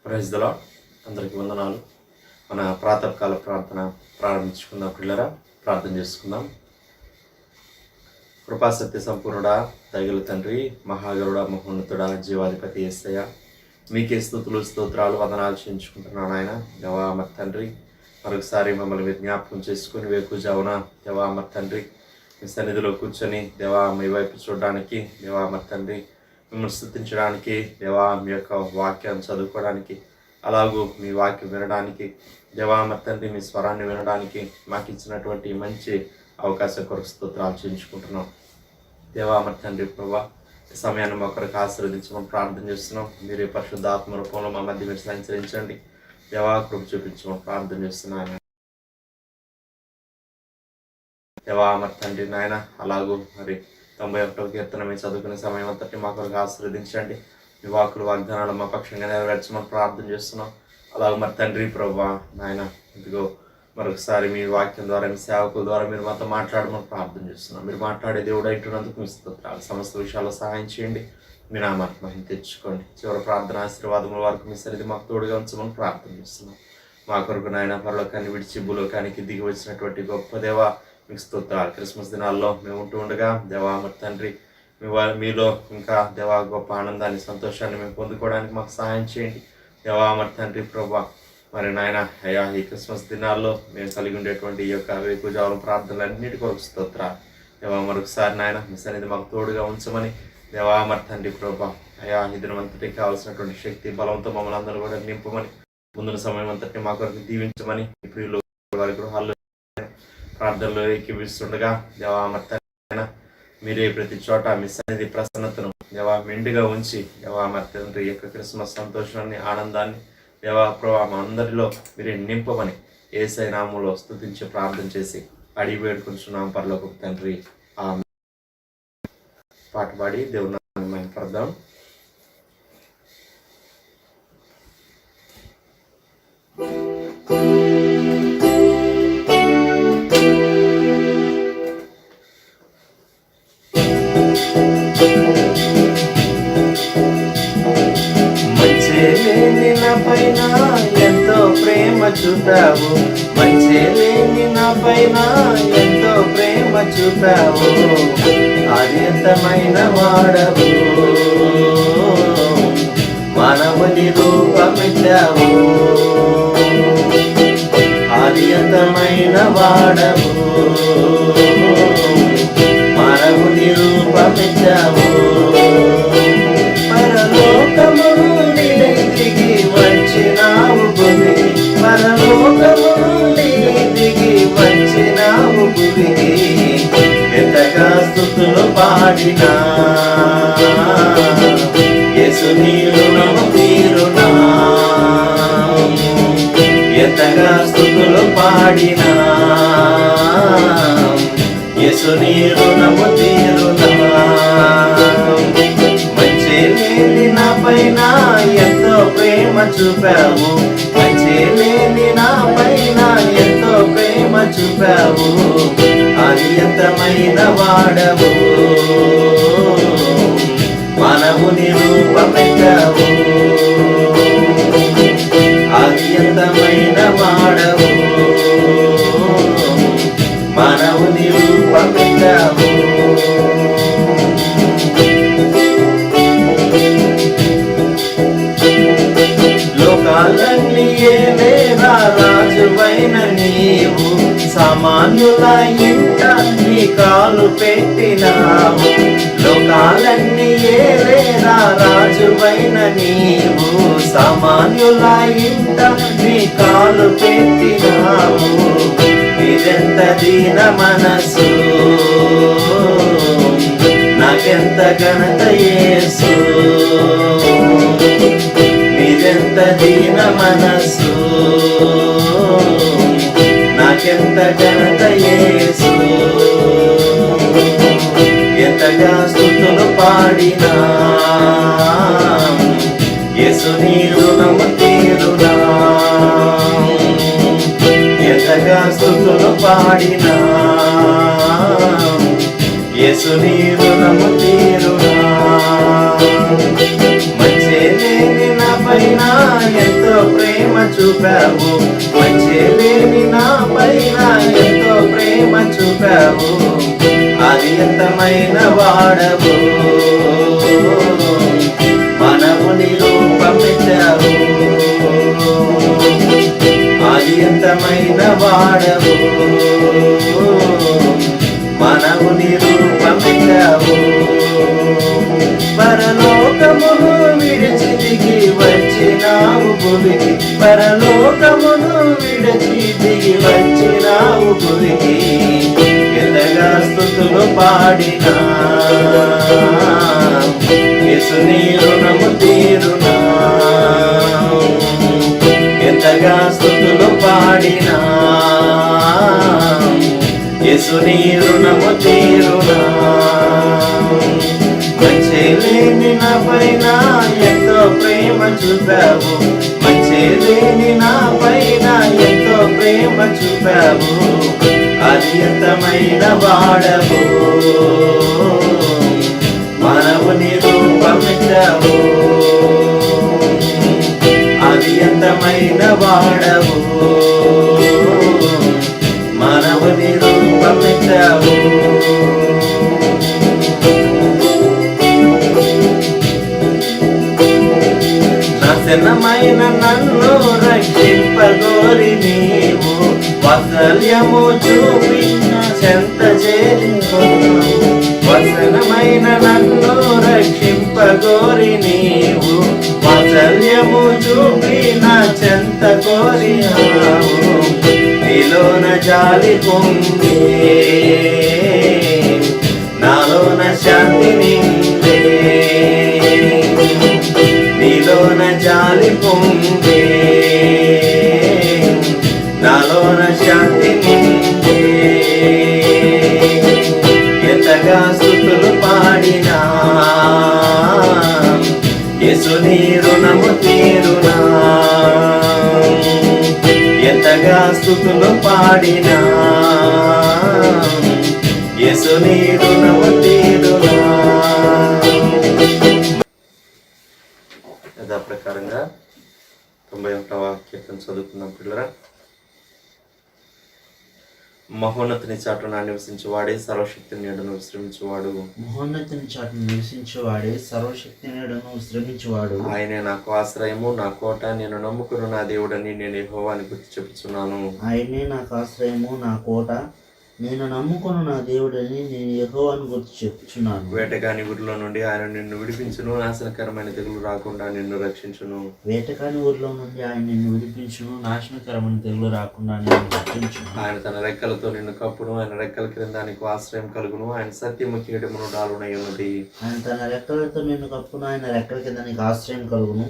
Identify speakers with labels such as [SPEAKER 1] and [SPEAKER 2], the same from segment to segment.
[SPEAKER 1] Praise the lord. అందరికీ వందనాలు. మన ప్రాతకాల ప్రార్థన ప్రారంభించుకుందాం. పిల్లరా, ప్రార్థన చేసుకుందాం. కృపాసత్య సంపూర్ణుడా, దయగల తండ్రి, మహాగరుడా, మహోన్నతుడా, జీవాధిపతి యేసయ్య, మీకే స్తుతులు స్తోత్రాలు వందనాలు చేయించుకుంటున్నాను. ఆయన దేవా మరి తండ్రి, మరొకసారి మమ్మల్ని మీరు జ్ఞాపకం చేసుకుని వేకుజావున దేవా మరి తండ్రి మీ సన్నిధిలో కూర్చొని దేవా మీ వైపు చూడడానికి, దేవా మరి తండ్రి మిమ్మల్ని స్తుతించడానికి, దేవా మీ యొక్క వాక్యాన్ని చదువుకోవడానికి, అలాగూ మీ వాక్యం వినడానికి, దేవా మరి తండ్రి మీ స్వరాన్ని వినడానికి మాకు ఇచ్చినటువంటి మంచి అవకాశం కొరకు స్తోత్రాలు చేయించుకుంటున్నాం. దేవా మరి తండ్రి ప్రభా, ఈ సమయాన్ని మా కొరకు ఆశీర్వదించమని ప్రార్థన చేస్తున్నాం. మీరే పరిశుద్ధాత్మ రూపంలో మా మధ్య మీరు సంచరించండి. దేవా కృప చూపించమని ప్రార్థన చేస్తున్నాను. దేవా మరి తండ్రి నాయన, అలాగూ మరి 91వ కీర్తన మీరు చదువుకునే సమయం అంతటి మా కొరకు ఆశీర్వదించండి. మీ వాక్కులు వాగ్దానాలు మా పక్షంగా నెరవేర్చమని ప్రార్థన చేస్తున్నాం. అలాగే మరి తండ్రి ప్రభా నాయన, ఇదిగో మరొకసారి మీ వాక్యం ద్వారా మీ సేవకుల ద్వారా మీరు మాతో మాట్లాడమని ప్రార్థన చేస్తున్నాం. మీరు మాట్లాడే దేవుడు అయినట్టున్నందుకు మీ స్తోత్రాలు. సమస్త విషయాల్లో సహాయం చేయండి. మీ నామాన్ని మహిమ తెచ్చుకోండి. చివరి ప్రార్థన ఆశీర్వాదముల వరకు మీ సన్నిధి మాకు తోడుగా ఉంచమని ప్రార్థన చేస్తున్నాం. మా కొరకు నాయన పరలోకాన్ని విడిచి భూలోకానికి దిగి వచ్చినటువంటి గొప్ప దేవ మీకు స్తోత్రాలు. క్రిస్మస్ దినాల్లో మేము ఉంటూ ఉండగా దేవా మరి తండ్రి మీలో ఇంకా దేవా గొప్ప ఆనందాన్ని, సంతోషాన్ని మేము పొందుకోవడానికి మాకు సహాయం చేయండి. దేవా మరి తండ్రి ప్రభా మరి నాయన అయ్యా, ఈ క్రిస్మస్ దినాల్లో మేము కలిగి ఉండేటువంటి ఈ యొక్క వేకుజావం ప్రార్థనలన్నిటి కొరకు స్తోత్రాలు. దేవా మరొకసారి నాయన మీ సన్నిధి మాకు తోడుగా ఉంచమని, దేవా మరి తండ్రి ప్రభా అయ్యా ఈ దినమంతటికి కావాల్సినటువంటి శక్తి బలంతో మమ్మల్ని అందరూ కూడా నింపమని, ముందున సమయం అంతటిని మా కొరకు దీవించమని, ప్రియులు వారి గృహాల్లో ప్రార్థనలో ఏకీవిస్తుండగా దేవా మరి తండ్రి మీరే ప్రతి చోట మీ సన్నిధి ప్రసన్నతను దేవా మెండుగా ఉంచి, దేవా మరి తండ్రి యొక్క క్రిస్మస్ సంతోషాన్ని, ఆనందాన్ని దేవా ప్రభా మా అందరిలో మీరే నింపమని యేసయ్య నామములో స్తుతించి ప్రార్థన చేసి అడిగి వేడుకుంటున్నాం పరలోకపు తండ్రి. ఆమేన్. పాట పాడి దేవుని నామాన్ని మహిమపరచుదాం.
[SPEAKER 2] పైన ఎంతో ప్రేమ చూపావు, మంచి లేని నా పైన ఎంతో ప్రేమ చూపావు, అనంతమైన వాడవు, మానవుని రూపమిచ్చావు, అనంతమైన వాడవు, మానవుని రూపమిచ్చావు, పరలోకము వచ్చినావు భూమికి, పరలోకము నుండి దిగి వచ్చినావు భూమికి, ఎంతగా స్తుతులు పాడినా యేసు నీ రుణము తీరునా, ఎంతగా స్తుతులు పాడినా యేసు నీ రుణము తీరునా, నా పైన ఎంతో ప్రేమ చూపావు, మంచి లేని నా పైన ఎంతో ప్రేమ చూపావు, అనంతమైన వాడవు, మానవుని రూపమెత్తావు, అనంతమైన వాడవు, మానవుని రూపమెత్తావు. లోకాలన్నీ ఏలేరా రాజువైన నీవు, సామాన్యుల ఇంట నీ కాలు పెట్టినావు, లోకాలన్నీ ఏలేరా రాజువైన నీవు, సామాన్యుల ఇంట నీ కాలు పెట్టినావు, ఇదెంత దీన మనసు, నాకెంత ఘనత యేసు, మీరెంత దీన మనసు, నాకెంత ఘనత యేసు, ఎంతగా స్తుతులు పాడినా యేసు నీ రుణము తీరునా, ఎంతగా స్తుతులు పాడినా యేసు నీ రుణము తీరునా, మంచి లేని నా పైన ప్రేమ చూపావు, మంచి లేని నా పైన ఎంతో ప్రేమ చూపావు, అనంతమైన వాడవు, మనవుని రూపమెత్తావు, అనంతమైన వాడవు, మనవుని రూపమెత్తావు. పరలోకమును విడిచి దిగి వచ్చినావు భూమికి, పరలోకమును విడిచి దిగి వచ్చినావు భూమికి, ఎంతగా స్తుతులు పాడినా యేసుని రుణము తీరునా, ఎంతగా స్తుతులు పాడినా యేసుని రుణము తీరునా. మంచి లేని నా పైన ఎంతో ప్రేమ చూపావు, మంచి లేని నా పైన ఎంతో ప్రేమ చూపావు, అనంతమైన వాడవు, మనవుని రూపమెత్తావు, అనంతమైన వాడవు, మనవుని రూపమెత్తావు. నాశనమైన నన్ను రక్షింపగోరి నీవు, వాత్సల్యము చూపి చెంత చేరుకున్నావు, వసనమైన నన్ను రక్షింపగోరి నీవు, వాత్సల్యము చూపి నా చెంత కోరినావు, నీలోన జాలి పొందే నాలోన శాంతి నిందే, నీలోన జాలి పొందే నాలోన శాంతి నిందే, ఎంతగా స్తుతులు పాడినా యేసుని రుణము తీరునా, ఎంతగా స్తుతులు పాడినా యేసుని రుణము తీరునా.
[SPEAKER 1] యథాప్రకారంగా 91వ కీర్తన చదువుకుందాం పిల్లరా. మహోన్నతుని చాటున నివసించువాడే సర్వశక్తి నీడను విశ్రమించువాడు,
[SPEAKER 3] మహోన్నతుని చాటును నివసించువాడే సర్వశక్తి నీడను విశ్రమించువాడు,
[SPEAKER 1] ఆయనే నాకు ఆశ్రయము నా కోట, నేను నమ్ముకున్న నా దేవుడని నేను యెహోవాని గుర్తు చెప్పుచున్నాను.
[SPEAKER 3] ఆయనే నాకు ఆశ్రయము నా కోట, నేను నమ్ముకున్న నా దేవుడని నేను యెహోవాను గుర్తు చెప్పుచున్నాను.
[SPEAKER 1] వేటగాని ఊరిలో నుండి ఆయన నిన్ను విడిపించును, నాశనకరమైన తెగులు రాకుండా నిన్ను రక్షించును.
[SPEAKER 3] వేటకాని ఊరిలో నుండి ఆయన నిన్ను విడిపించును, నాశనకరమైన తెగులు రాకుండా నిన్ను రక్షించును.
[SPEAKER 1] ఆయన తన రెక్కలతో నిన్ను కప్పును, ఆయన రెక్కల క్రింద నీకు ఆశ్రయం కలుగును, ఆయన సత్యము కీడమును డాలునై ఉన్నది.
[SPEAKER 3] ఆయన తన రెక్కలతో నిన్ను కప్పును, ఆయన రెక్కల కింద నీకు ఆశ్రయం కలుగును,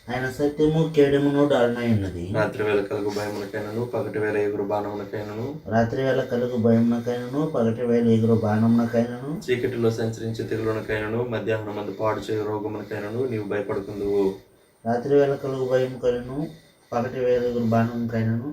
[SPEAKER 3] ఆయన సత్యము కేడమును డాలునై ఉన్నది.
[SPEAKER 1] రాత్రి వేళ కలుగు భయమునకైనను, పగటి వేళ ఎగురు బాణమునకైనను,
[SPEAKER 3] రాత్రి వేళ కలుగు భయమునకైనను, పగటి వేళ ఎగురు బాణమునకైనను,
[SPEAKER 1] చీకటిలో సంచరించే తెగులునకైనను, మధ్యాహ్నం మందు పాడు చేయు రోగమునకైనను నీవు భయపడుకుందువు.
[SPEAKER 3] రాత్రి వేళ కలుగు భయముకైనను, పగటి వేళ ఎగురు బాణముకైనను,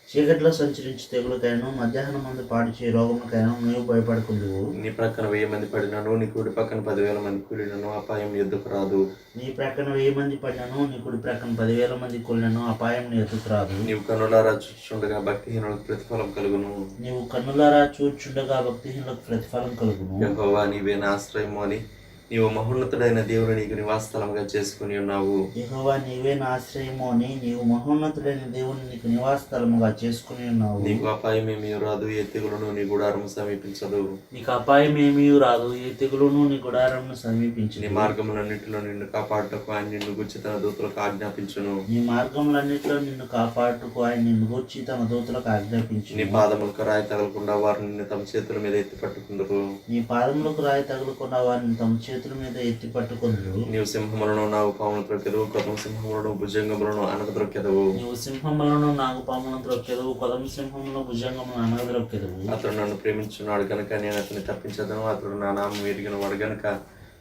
[SPEAKER 3] చీకటిలో సంచరించి తెగులకైనను, మధ్యాహ్నం మంది పాడు చేయి రోగముకైనా నీవు భయపడకుందువు.
[SPEAKER 1] నీ ప్రక్కన 1000 మంది పడినను, నీ కుడి పక్కన 10,000 మంది కూలినను అపాయం ఎద్దుకు రాదు.
[SPEAKER 3] నీ ప్రక్కన 1000 మంది పడినను, నీ కుడి ప్రక్కన 10,000 మంది కూలినను అపాయం నీ ఎదుకు రాదు.
[SPEAKER 1] నీవు కన్నులారా చూచుండగా భక్తిహీనులకు ప్రతిఫలం కలుగును.
[SPEAKER 3] నీవు కన్నులారా చూచుండగా భక్తిహీనులకు ప్రతిఫలం కలుగును.
[SPEAKER 1] యెహోవా నీవే నా ఆశ్రయము అని నీవు మహోన్నతుడైన దేవుడు నీకు నివాసస్థలముగా చేసుకుని ఉన్నావు.
[SPEAKER 3] యెహోవా నీవే నా ఆశ్రయము అని నీవు మహోన్నతుడైన దేవుని నీకు నివాస స్థలముగా చేసుకుని ఉన్నావు.
[SPEAKER 1] నీకు అపాయం ఏమీ రాదు, ఏ తెగులును నీ గుడారము సమీపించదు.
[SPEAKER 3] నీకు అపాయం ఏమీ రాదు, ఏ తెగులును నీ గుడారమును సమీపించదు.
[SPEAKER 1] నీ మార్గములన్నిటిలో నిన్ను కాపాడుటకు ఆయన నిన్ను గురించి తన దూతలకు ఆజ్ఞాపించును.
[SPEAKER 3] నీ మార్గములన్నిటిలో నిన్ను కాపాడుటకు ఆయన నిన్ను గూర్చి తన దూతలకు ఆజ్ఞాపించును.
[SPEAKER 1] నీ పాదములకు రాయి తగలకుండా వారు నిన్ను తమ చేతుల మీద ఎత్తి పట్టుకుందరు.
[SPEAKER 3] నీ పాదములకు రాయి తగలకుండా వారిని తమ చేతుల మీద ఎత్తి పట్టుకుందరు.
[SPEAKER 1] నీవు సింహములను నాగు పామును త్రొక్కెదవు, కొదమ సింహములను భుజంగములను అనగద్రొక్కెదవు.
[SPEAKER 3] నీవు సింహములను నాగుపాములను త్రొక్కెదవు, కొదమ సింహములను భుజంగములను అనగద్రొక్కెదవు.
[SPEAKER 1] అతడు నన్ను ప్రేమించున్నాడు కనుక నేను అతన్ని తప్పించదను, అతడు నా నామం ఎరిగిన వాడు గనుక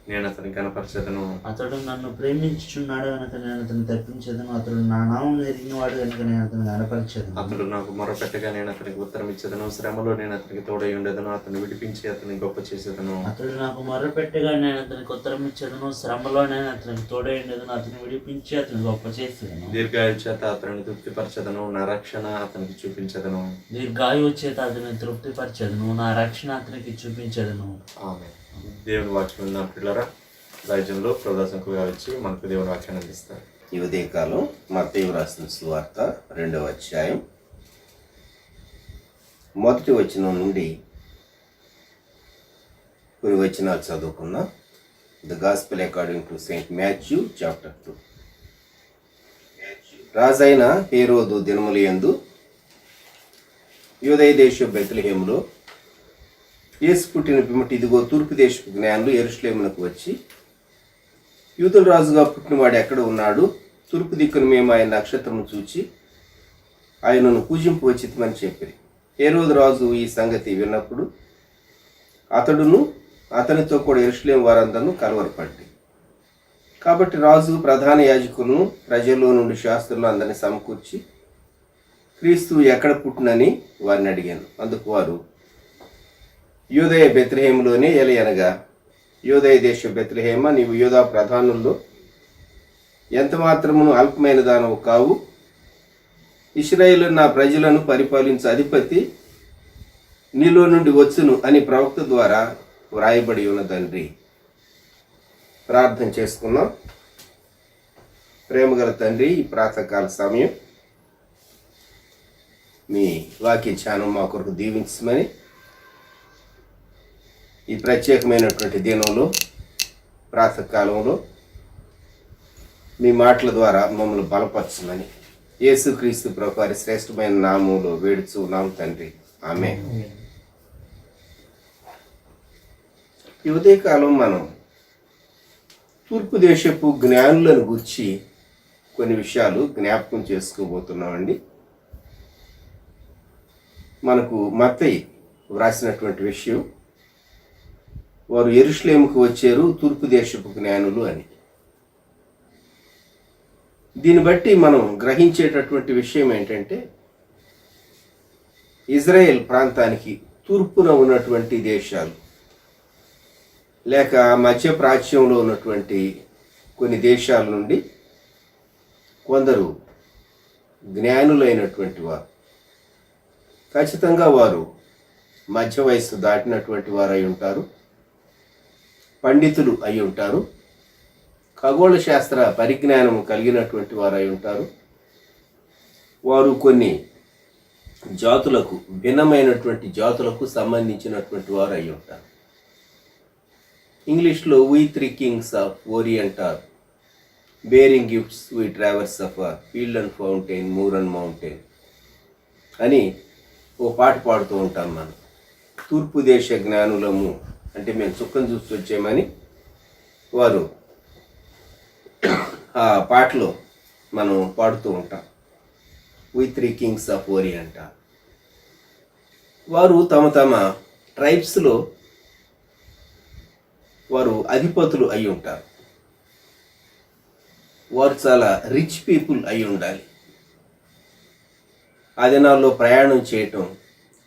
[SPEAKER 1] నేను అతని కనపరచదను.
[SPEAKER 3] అతడు నన్ను ప్రేమించుచున్నాడు కనుక నేను అతన్ని తప్పించదను. అతడు నా నామం ఎరిగిన వాడు కనుక నేను అతను కనపరచదను.
[SPEAKER 1] అతడు నాకు మొరపెట్టగా నేను అతనికి ఉత్తరం ఇచ్చేదను. శ్రమలో నేను అతనికి తోడై ఉండేదను. అతను విడిపించి అతని గొప్ప చేసేదను.
[SPEAKER 3] అతడు నాకు మొరపెట్టగా నేను అతనికి ఉత్తరం ఇచ్చేదను. శ్రమలో నేను అతనికి తోడై ఉండేదను. అతను విడిపించి అతని గొప్ప చేసేదను.
[SPEAKER 1] దీర్ఘాయువు చేత అతనిని తృప్తిపరచదను. నా రక్షణ అతనికి చూపించదను.
[SPEAKER 3] దీర్ఘాయువు చేత అతని తృప్తిపరచదను. నా రక్షణ అతనికి చూపించదను.
[SPEAKER 1] ఆమె దేవుని వాక్యం ఉందాం పిల్లరా. రాజ్యంలో ప్రదర్శనకు వచ్చి మనకు దేవుని వాక్యాన్ని అందిస్తారు.
[SPEAKER 2] ఈ ఉదయకాలం మత్తయి రాసిన సువార్త 2వ అధ్యాయం 1వ వచనం నుండి కొన్ని వచనాలు చదువుకుందాం. The gospel according to Saint Matthew chapter 2. రాజైన హేరోదు దినముల యందు యూదయ దేశ బెత్లెహేములో యేసు పుట్టిన పిమ్మట ఇదిగో తూర్పు దేశపు జ్ఞానులు యెరూషలేమునకు వచ్చి, యూదుల రాజుగా పుట్టినవాడు ఎక్కడ ఉన్నాడు? తూర్పు దిక్కును మేము ఆయన నక్షత్రము చూచి ఆయనను పూజింపు వచ్చితమని చెప్పిరి. హేరోదు రాజు ఈ సంగతి విన్నప్పుడు అతడును అతనితో కూడా యెరూషలేము వారందరూ కలవరపడ్డి. కాబట్టి రాజు ప్రధాన యాజకులను ప్రజల్లో నుండి శాస్త్రులు అందరినీ సమకూర్చి క్రీస్తు ఎక్కడ పుట్టినని వారిని అడిగాను. అందుకు వారు, యూదయ బెత్లెహేములోనే అనగా, యూదయ దేశ బెత్లెహేమ, నీవు యూదా ప్రధానుల్లో ఎంత మాత్రమును అల్పమైన దానవు కావు. ఇశ్రాయేలు నా ప్రజలను పరిపాలించే అధిపతి నీలో నుండి వచ్చును అని ప్రవక్త ద్వారా వ్రాయబడి ఉన్న తండ్రి. ప్రార్థన చేసుకున్నాం. ప్రేమగల తండ్రి, ఈ ప్రాతకాల సమయం మీ వాక్య ధ్యానం మా కొరకు దీవించమని, ఈ ప్రత్యేకమైనటువంటి దినంలో ప్రాతకాలంలో మీ మాటల ద్వారా మమ్మల్ని బలపరచమని యేసుక్రీస్తు ప్రభు వారి శ్రేష్టమైన నామములో వేడుచున్నాం తండ్రి. ఆమేన్. ఈ ఉదయకాలం మనం తూర్పు దేశపు జ్ఞానులను గురించి కొన్ని విషయాలు జ్ఞాపకం చేసుకోబోతున్నామండి. మనకు మత్తయి వ్రాసినటువంటి విషయం, వారు యెరూషలేముకు వచ్చారు తూర్పు దేశపు జ్ఞానులు అని. దీన్ని బట్టి మనం గ్రహించేటటువంటి విషయం ఏంటంటే, ఇజ్రాయెల్ ప్రాంతానికి తూర్పున ఉన్నటువంటి దేశాలు లేక మధ్య ప్రాచ్యంలో ఉన్నటువంటి కొన్ని దేశాల నుండి కొందరు జ్ఞానులైనటువంటి వారు, ఖచ్చితంగా వారు మధ్య వయస్సు దాటినటువంటి వారు అయి ఉంటారు, పండితులు అయి ఉంటారు, ఖగోళ శాస్త్ర పరిజ్ఞానం కలిగినటువంటి వారు అయి ఉంటారు. వారు కొన్ని జాతులకు, భిన్నమైనటువంటి జాతులకు సంబంధించినటువంటి వారు అయి ఉంటారు. ఇంగ్లీష్లో we 3 kings of Orient are bearing gifts we traverse of a field and fountain, moor and mountain అని ఓ పాట పాడుతూ ఉంటాం మనం. తూర్పు దేశ జ్ఞానులము అంటే మేము చుక్కను చూసి వచ్చామని వారు ఆ పాటలో మనం పాడుతూ ఉంటాం. we 3 kings of Orient. వారు తమ తమ ట్రైబ్స్లో వారు అధిపతులు అయి ఉంటారు. వారు చాలా రిచ్ పీపుల్ అయి ఉండాలి. ఆ దినాల్లో ప్రయాణం చేయటం,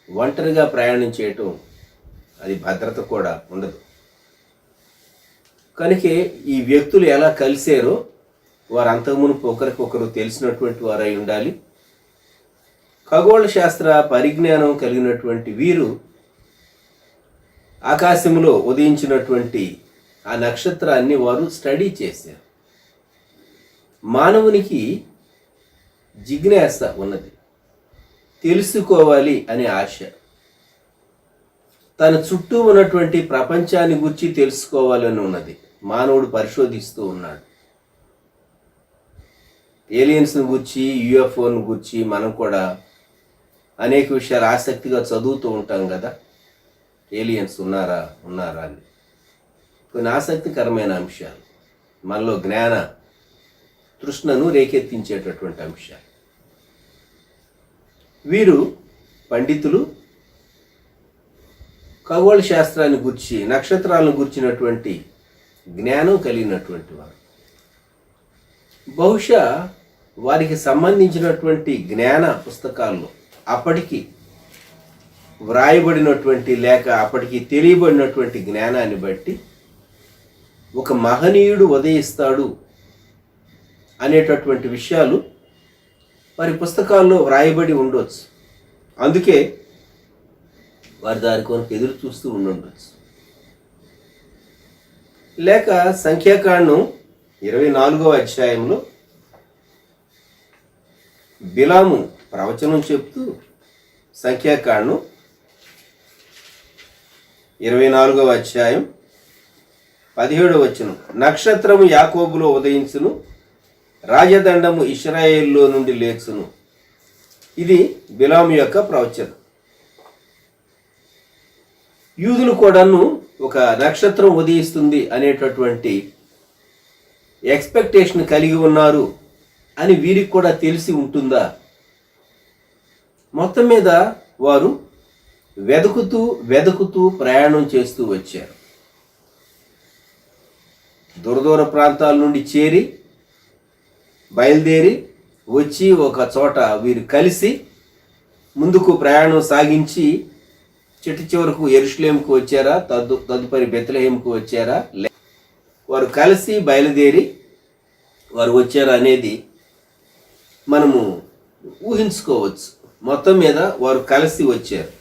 [SPEAKER 2] ఒంటరిగా ప్రయాణం చేయటం, అది భద్రత కూడా ఉండదు. కనుకే ఈ వ్యక్తులు ఎలా కలిసారో వారు అంతకుమునుపు ఒకరికొకరు తెలిసినటువంటి వారు అయి ఉండాలి. ఖగోళ శాస్త్ర పరిజ్ఞానం కలిగినటువంటి వీరు ఆకాశంలో ఉదయించినటువంటి ఆ నక్షత్రాన్ని వారు స్టడీ చేశారు. మానవునికి జిజ్ఞాస ఉన్నది, తెలుసుకోవాలి అనే ఆశ. తన చుట్టూ ఉన్నటువంటి ప్రపంచాన్ని గురించి తెలుసుకోవాలని ఉన్నది. మానవుడు పరిశోధిస్తూ ఉన్నాడు. ఏలియన్స్ని గురించి, యూఎఫ్ఓని గురించి మనం కూడా అనేక విషయాలు ఆసక్తిగా చదువుతూ ఉంటాం కదా. ఏలియన్స్ ఉన్నారా అని కొన్ని ఆసక్తికరమైన అంశాలు, మనలో జ్ఞాన తృష్ణను రేకెత్తించేటటువంటి అంశాలు. వీరు పండితులు, ఖగోళ శాస్త్రాన్ని గురించి, నక్షత్రాలను గుర్చినటువంటి జ్ఞానం కలిగినటువంటి వారు. బహుశా వారికి సంబంధించినటువంటి జ్ఞాన పుస్తకాల్లో అప్పటికి వ్రాయబడినటువంటి లేక అప్పటికి తెలియబడినటువంటి జ్ఞానాన్ని బట్టి ఒక మహనీయుడు ఉదయిస్తాడు అనేటటువంటి విషయాలు వారి పుస్తకాల్లో వ్రాయబడి ఉండొచ్చు. అందుకే వారి దాని కొరకు ఎదురు చూస్తూ ఉండొచ్చు. లేక సంఖ్యాకాండం 24వ అధ్యాయంలో బిలాము ప్రవచనం చెప్తూ సంఖ్యాకాండం 24వ అధ్యాయం 17వ వచనం, నక్షత్రము యాకోబులో ఉదయించును, రాజదండము ఇశ్రాయేలులో నుండి లేచును. ఇది బిలాము యొక్క ప్రవచనం. యూదులు కూడాను ఒక నక్షత్రం ఉదయిస్తుంది అనేటటువంటి ఎక్స్పెక్టేషన్ కలిగి ఉన్నారు అని వీరికి కూడా తెలిసి ఉంటుందా? మొత్తం మీద వారు వెతుకుతూ ప్రయాణం చేస్తూ వచ్చారు. దూర ప్రాంతాల నుండి చేరి బయలుదేరి వచ్చి ఒక చోట వీరు కలిసి ముందుకు ప్రయాణం సాగించి చిట్ట చివరకు యెరూషలేముకు వచ్చారా, తదుపరి బెత్లెహేముకు వచ్చారా, వారు కలిసి బయలుదేరి వారు వచ్చారా అనేది మనము ఊహించుకోవచ్చు. మొత్తం మీద వారు కలిసి వచ్చారు.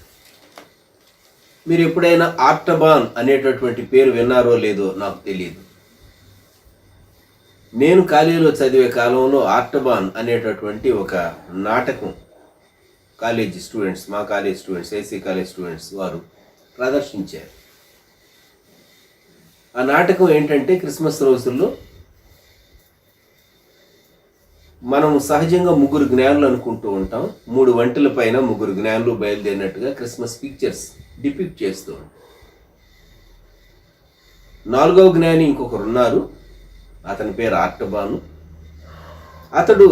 [SPEAKER 2] మీరు ఎప్పుడైనా ఆర్టబాన్ అనేటటువంటి పేరు విన్నారో లేదో నాకు తెలియదు. నేను కాలేజీలో చదివే కాలంలో ఆర్టబాన్ అనేటటువంటి ఒక నాటకం కాలేజీ స్టూడెంట్స్, మా college students, AC college students వారు ప్రదర్శించారు. ఆ నాటకం ఏంటంటే, క్రిస్మస్ రోజుల్లో మనం సహజంగా ముగ్గురు జ్ఞానులు అనుకుంటూ ఉంటాం. 3 వంటల పైన ముగ్గురు జ్ఞానులు బయలుదేరినట్టుగా క్రిస్మస్ పిక్చర్స్ డిపిక్ట్ చేస్తూ ఉంటాం. 4వ జ్ఞాని ఇంకొకరు ఉన్నారు, అతని పేరు ఆర్టబాను. అతడు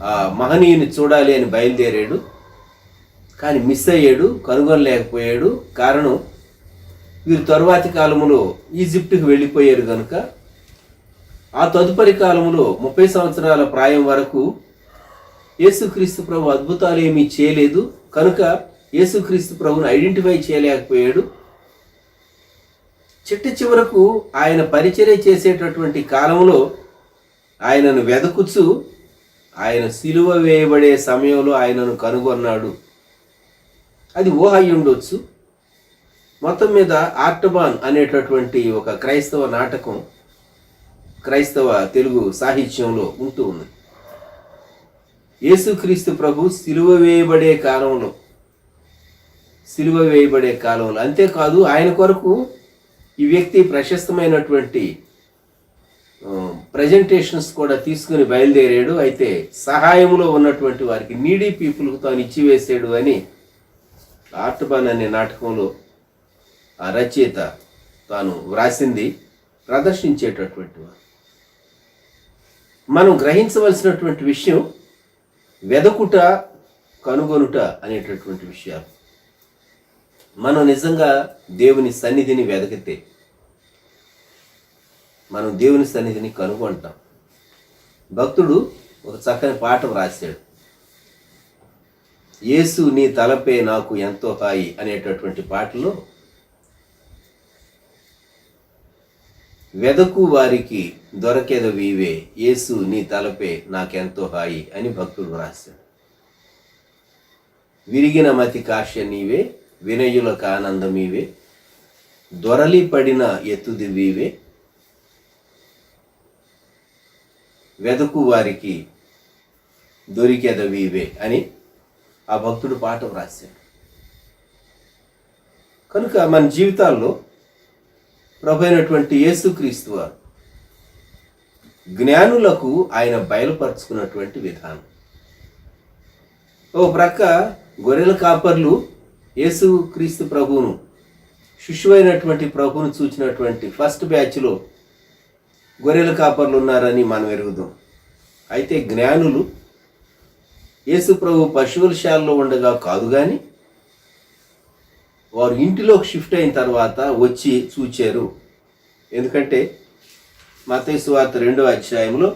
[SPEAKER 2] ఆ మహనీయుని చూడాలి అని బయలుదేరాడు, కానీ మిస్ అయ్యాడు, కనుగొనలేకపోయాడు. కారణం, వీరు తరువాతి కాలంలో ఈజిప్టుకు వెళ్ళిపోయారు కనుక ఆ తదుపరి కాలంలో 30 సంవత్సరాల ప్రాయం వరకు యేసుక్రీస్తు ప్రభు అద్భుతాలు ఏమీ చేయలేదు కనుక యేసుక్రీస్తు ప్రభుని ఐడెంటిఫై చేయలేకపోయాడు. చిట్ట చివరకు ఆయన పరిచర్య చేసేటటువంటి కాలంలో ఆయనను వెదకుచు ఆయన సిలువ వేయబడే సమయంలో ఆయనను కనుగొన్నాడు. అది ఊహ అయి ఉండొచ్చు. మొత్తం మీద ఆర్టబాన్ అనేటటువంటి ఒక క్రైస్తవ నాటకం క్రైస్తవ తెలుగు సాహిత్యంలో ఉంటూ ఉంది. యేసుక్రీస్తు ప్రభు సిలువ వేయబడే కాలంలో అంతేకాదు, ఆయన కొరకు ఈ వ్యక్తి ప్రశస్తమైనటువంటి ప్రజెంటేషన్స్ కూడా తీసుకుని బయలుదేరాడు. అయితే సహాయంలో ఉన్నటువంటి వారికి, నీడీ పీపుల్కు తాను ఇచ్చివేసాడు అని ఆర్టబాన్ అనే నాటకంలో ఆ రచయిత తాను వ్రాసింది ప్రదర్శించేటటువంటి వారు. మనం గ్రహించవలసినటువంటి విషయం వెదకుట, కనుగొనుట అనేటటువంటి విషయాలు. మనం నిజంగా దేవుని సన్నిధిని వెదకితే మనం దేవుని సన్నిధిని కనుగొంటాం. భక్తుడు ఒక చక్కని పాట వ్రాశాడు, యేసు నీ తలపే నాకు ఎంతో హాయి అనేటటువంటి పాటలో వెదకు వారికి దొరకెదవీవే, యేసు నీ తలపే నాకెంతో హాయి అని భక్తుడు వ్రాశాడు. విరిగిన మతి కాశ్య నీవే, వినయులకు ఆనందమీవే, దొరలి పడిన ఎత్తుదివీవే, వెదకు వారికి దొరికెదవీవే అని ఆ భక్తుడు పాట వ్రాశాడు. కనుక మన జీవితాల్లో ప్రభు అయినటువంటి యేసుక్రీస్తు వారు జ్ఞానులకు ఆయన బయలుపరుచుకున్నటువంటి విధానం. ఓ ప్రక్క గొర్రెల కాపర్లు యేసుక్రీస్తు ప్రభువును, శిశువైనటువంటి ప్రభువును చూచినటువంటి ఫస్ట్ బ్యాచ్లో గొర్రెల కాపర్లు ఉన్నారని మనం ఎరుగుదాం. అయితే జ్ఞానులు యేసు ప్రభు పశువుల శాలలో ఉండగా కాదు, కానీ వారు ఇంటిలోకి షిఫ్ట్ అయిన తర్వాత వచ్చి చూచారు. ఎందుకంటే మత్తయి సువార్త 2వ అధ్యాయంలో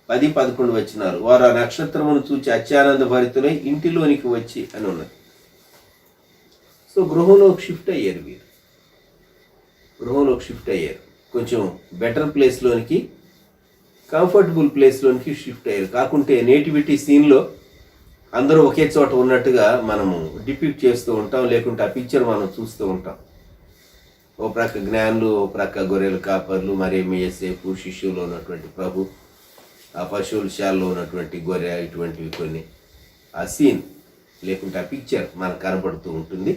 [SPEAKER 2] 10-11 వచనాలు, వారు ఆ నక్షత్రమును చూచి అత్యానంద భరితులై ఇంటిలోనికి వచ్చి అని ఉన్నది. సో గృహంలోకి షిఫ్ట్ అయ్యారు వీరు, గృహంలోకి షిఫ్ట్ అయ్యారు, కొంచెం బెటర్ ప్లేస్లోనికి, కంఫర్టబుల్ ప్లేస్లోనికి షిఫ్ట్ అయ్యారు. కాకుంటే నేటివిటీ సీన్లో అందరూ ఒకే చోట ఉన్నట్టుగా మనము డిపిక్ట్ చేస్తూ ఉంటాం, లేకుంటే ఆ పిక్చర్ మనం చూస్తూ ఉంటాం. ఓ ప్రక్క జ్ఞానులు, ఓ ప్రక్క గొర్రెల కాపర్లు, మరేమి యేసేపు, శిష్యులు ఉన్నటువంటి ప్రభు, ఆ పశువుల శాలలో ఉన్నటువంటి గొర్రె, ఇటువంటివి కొన్ని ఆ సీన్ లేకుంటే ఆ పిక్చర్ మనకు కనబడుతూ ఉంటుంది.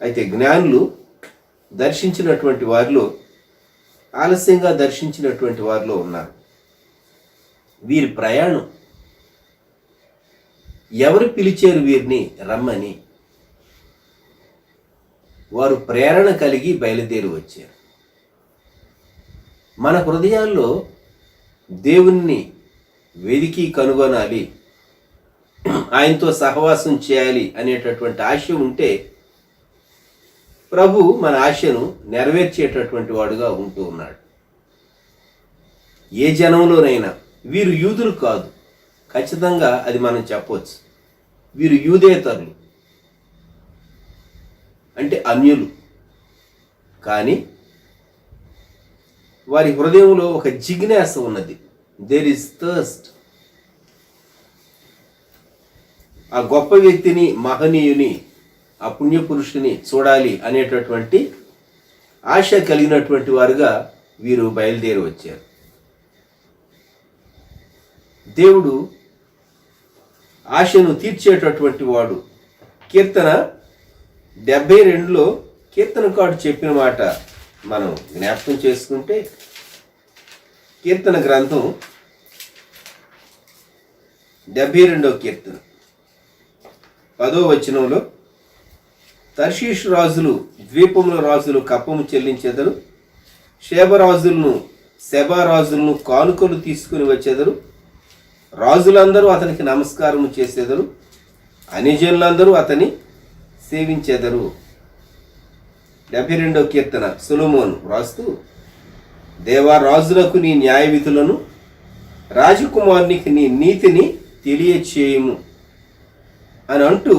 [SPEAKER 2] అయితే జ్ఞానులు దర్శించినటువంటి వారిలో, ఆలస్యంగా దర్శించినటువంటి వారిలో ఉన్నారు. వీరి ప్రయాణం, ఎవరు పిలిచారు వీరిని రమ్మని? వారు ప్రేరణ కలిగి బయలుదేరి వచ్చారు. మన హృదయాల్లో దేవుణ్ణి వెదికి కనుగొనాలి, ఆయనతో సహవాసం చేయాలి అనేటటువంటి ఆశ ఉంటే ప్రభు మన ఆశను నెరవేర్చేటటువంటి వాడుగా ఉంటూ ఉన్నాడు. ఏ జనంలోనైనా వీరు యూదులు కాదు, ఖచ్చితంగా అది మనం చెప్పవచ్చు. వీరు యూదేతరులు, అంటే అన్యులు. కానీ వారి హృదయంలో ఒక జిజ్ఞాస ఉన్నది. There is thirst. ఆ గొప్ప వ్యక్తిని, మహనీయుని, ఆ పుణ్యపురుషుని చూడాలి అనేటటువంటి ఆశ కలిగినటువంటి వారుగా వీరు బయలుదేరి వచ్చారు. దేవుడు ఆశను తీర్చేటటువంటి వాడు. కీర్తన 72లో కీర్తనకారుడు చెప్పిన మాట మనం జ్ఞాపకం చేసుకుంటే, కీర్తన గ్రంథం 72వ కీర్తన 10వ వచనంలో, తర్షీషు రాజులు, ద్వీపముల రాజులు కప్పము చెల్లించెదరు, శెబరాజులను కానుకలు తీసుకుని వచ్చేదరు, రాజులందరూ అతనికి నమస్కారము చేసేదరు, అన్యజనులందరూ అతని సేవించెదరు. 72వ కీర్తన సొలొమోను రాస్తూ, దేవా, రాజులకు నీ న్యాయ విధులను, రాజకుమారునికి నీ నీతిని తెలియచేయము అని అంటూ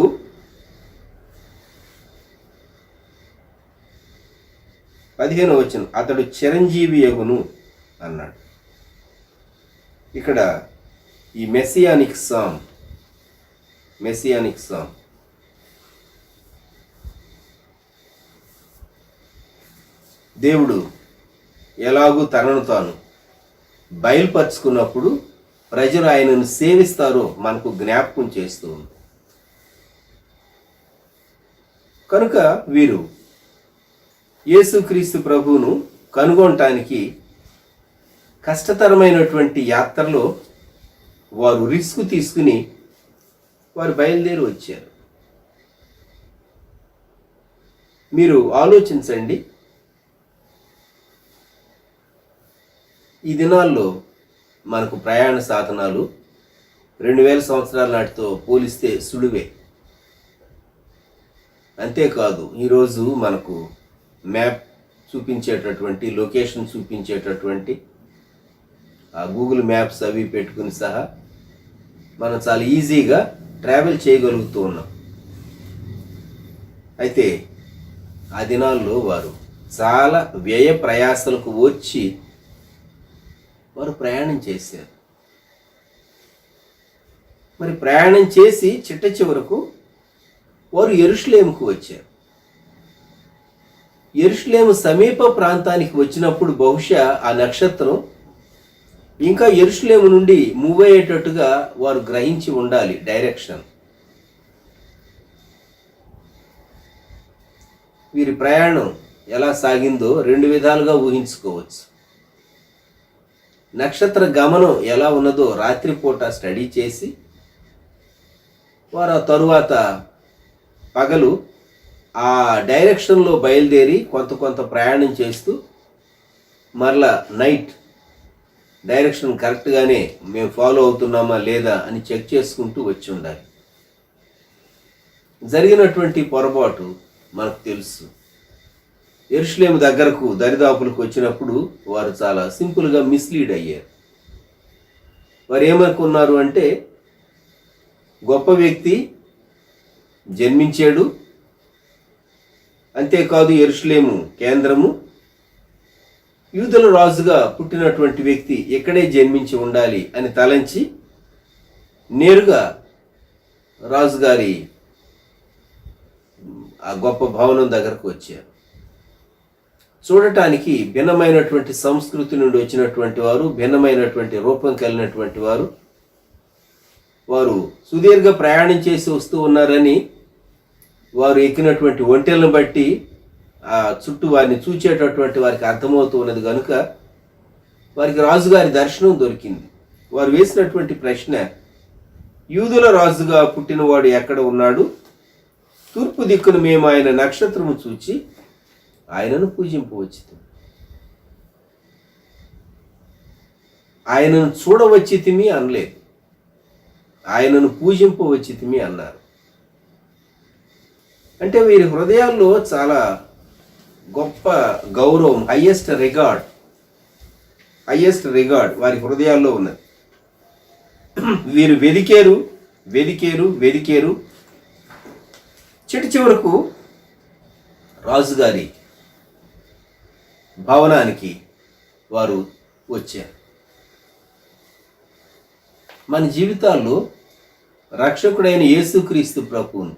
[SPEAKER 2] 15వ వచనం, అతడు చిరంజీవి యగును అన్నాడు. ఇక్కడ ఈ మెస్సియానిక్ సామ్ దేవుడు ఎలాగూ తనను తాను బయలుపరుచుకున్నప్పుడు ప్రజలు ఆయనను సేవిస్తారో మనకు జ్ఞాపకం చేస్తూ ఉంది. కనుక వీరు యేసుక్రీస్తు ప్రభువును కనుగొనటానికి కష్టతరమైనటువంటి యాత్రలో వారు రిస్క్ తీసుకుని వారు బయలుదేరి వచ్చారు. మీరు ఆలోచించండి, ఈ దినాల్లో మనకు ప్రయాణ సాధనాలు 2000 సంవత్సరాల నాటితో పోలిస్తే సులువే. అంతేకాదు, ఈరోజు మనకు మ్యాప్ చూపించేటటువంటి, లొకేషన్ చూపించేటటువంటి ఆ గూగుల్ మ్యాప్స్ అవి పెట్టుకుని సహా మనం చాలా ఈజీగా ట్రావెల్ చేయగలుగుతూ ఉన్నాం. అయితే ఆ దినాల్లో వారు చాలా వ్యయ ప్రయాసలకు వచ్చి వారు ప్రయాణం చేశారు. మరి ప్రయాణం చేసి చిట్ట చివరకు వారు యెరూషలేముకు వచ్చారు. యెరూషలేము సమీప ప్రాంతానికి వచ్చినప్పుడు బహుశా ఆ నక్షత్రం ఇంకా యెరూషలేము నుండి మూవ్ అయ్యేటట్టుగా వారు గ్రహించి ఉండాలి డైరెక్షన్. వీరి ప్రయాణం ఎలా సాగిందో 2 విధాలుగా ఊహించుకోవచ్చు. నక్షత్ర గమనం ఎలా ఉన్నదో రాత్రిపూట స్టడీ చేసి వారు ఆ తరువాత పగలు ఆ డైరెక్షన్లో బయలుదేరి కొంత ప్రయాణం చేస్తూ మరలా నైట్ డైరెక్షన్ కరెక్ట్గానే మేము ఫాలో అవుతున్నామా లేదా అని చెక్ చేసుకుంటూ వచ్చి ఉండాలి. జరిగినటువంటి పొరపాటు మనకు తెలుసు. యెరూషలేము దగ్గరకు దరిదాపులకు వచ్చినప్పుడు వారు చాలా సింపుల్గా మిస్లీడ్ అయ్యారు. వారు ఏమనుకున్నారు అంటే గొప్ప వ్యక్తి జన్మించాడు, అంతేకాదు యెరూషలేము కేంద్రము, యూదుల రాజుగా పుట్టినటువంటి వ్యక్తి ఇక్కడే జన్మించి ఉండాలి అని తలంచి నేరుగా రాజుగారి ఆ గొప్ప భవనం దగ్గరకు వచ్చారు. చూడటానికి భిన్నమైనటువంటి సంస్కృతి నుండి వచ్చినటువంటి వారు, భిన్నమైనటువంటి రూపం కలిగినటువంటి వారు, వారు సుదీర్ఘ ప్రయాణం చేసి వస్తూ ఉన్నారని వారు ఎక్కినటువంటి ఒంటెలను బట్టి ఆ చుట్టూ వారిని చూచేటటువంటి వారికి అర్థమవుతూ ఉన్నది కనుక వారికి రాజుగారి దర్శనం దొరికింది. వారు వేసినటువంటి ప్రశ్న, యూదుల రాజుగా పుట్టినవాడు ఎక్కడ ఉన్నాడు? తూర్పు దిక్కును మేము ఆయన నక్షత్రము చూచి ఆయనను పూజింపవచ్చితిమి. ఆయనను చూడవచ్చితిమి అనలేదు, ఆయనను పూజింపవచ్చితిమి అన్నారు. అంటే వీరి హృదయాల్లో చాలా గొప్ప గౌరవం, హైయెస్ట్ రిగార్డ్ వారి హృదయాల్లో ఉన్నది. వీరు వెదికేరు చివరకు రాజుగారి భవనానికి వారు వచ్చారు. మన జీవితాల్లో రక్షకుడైన యేసుక్రీస్తు ప్రభువును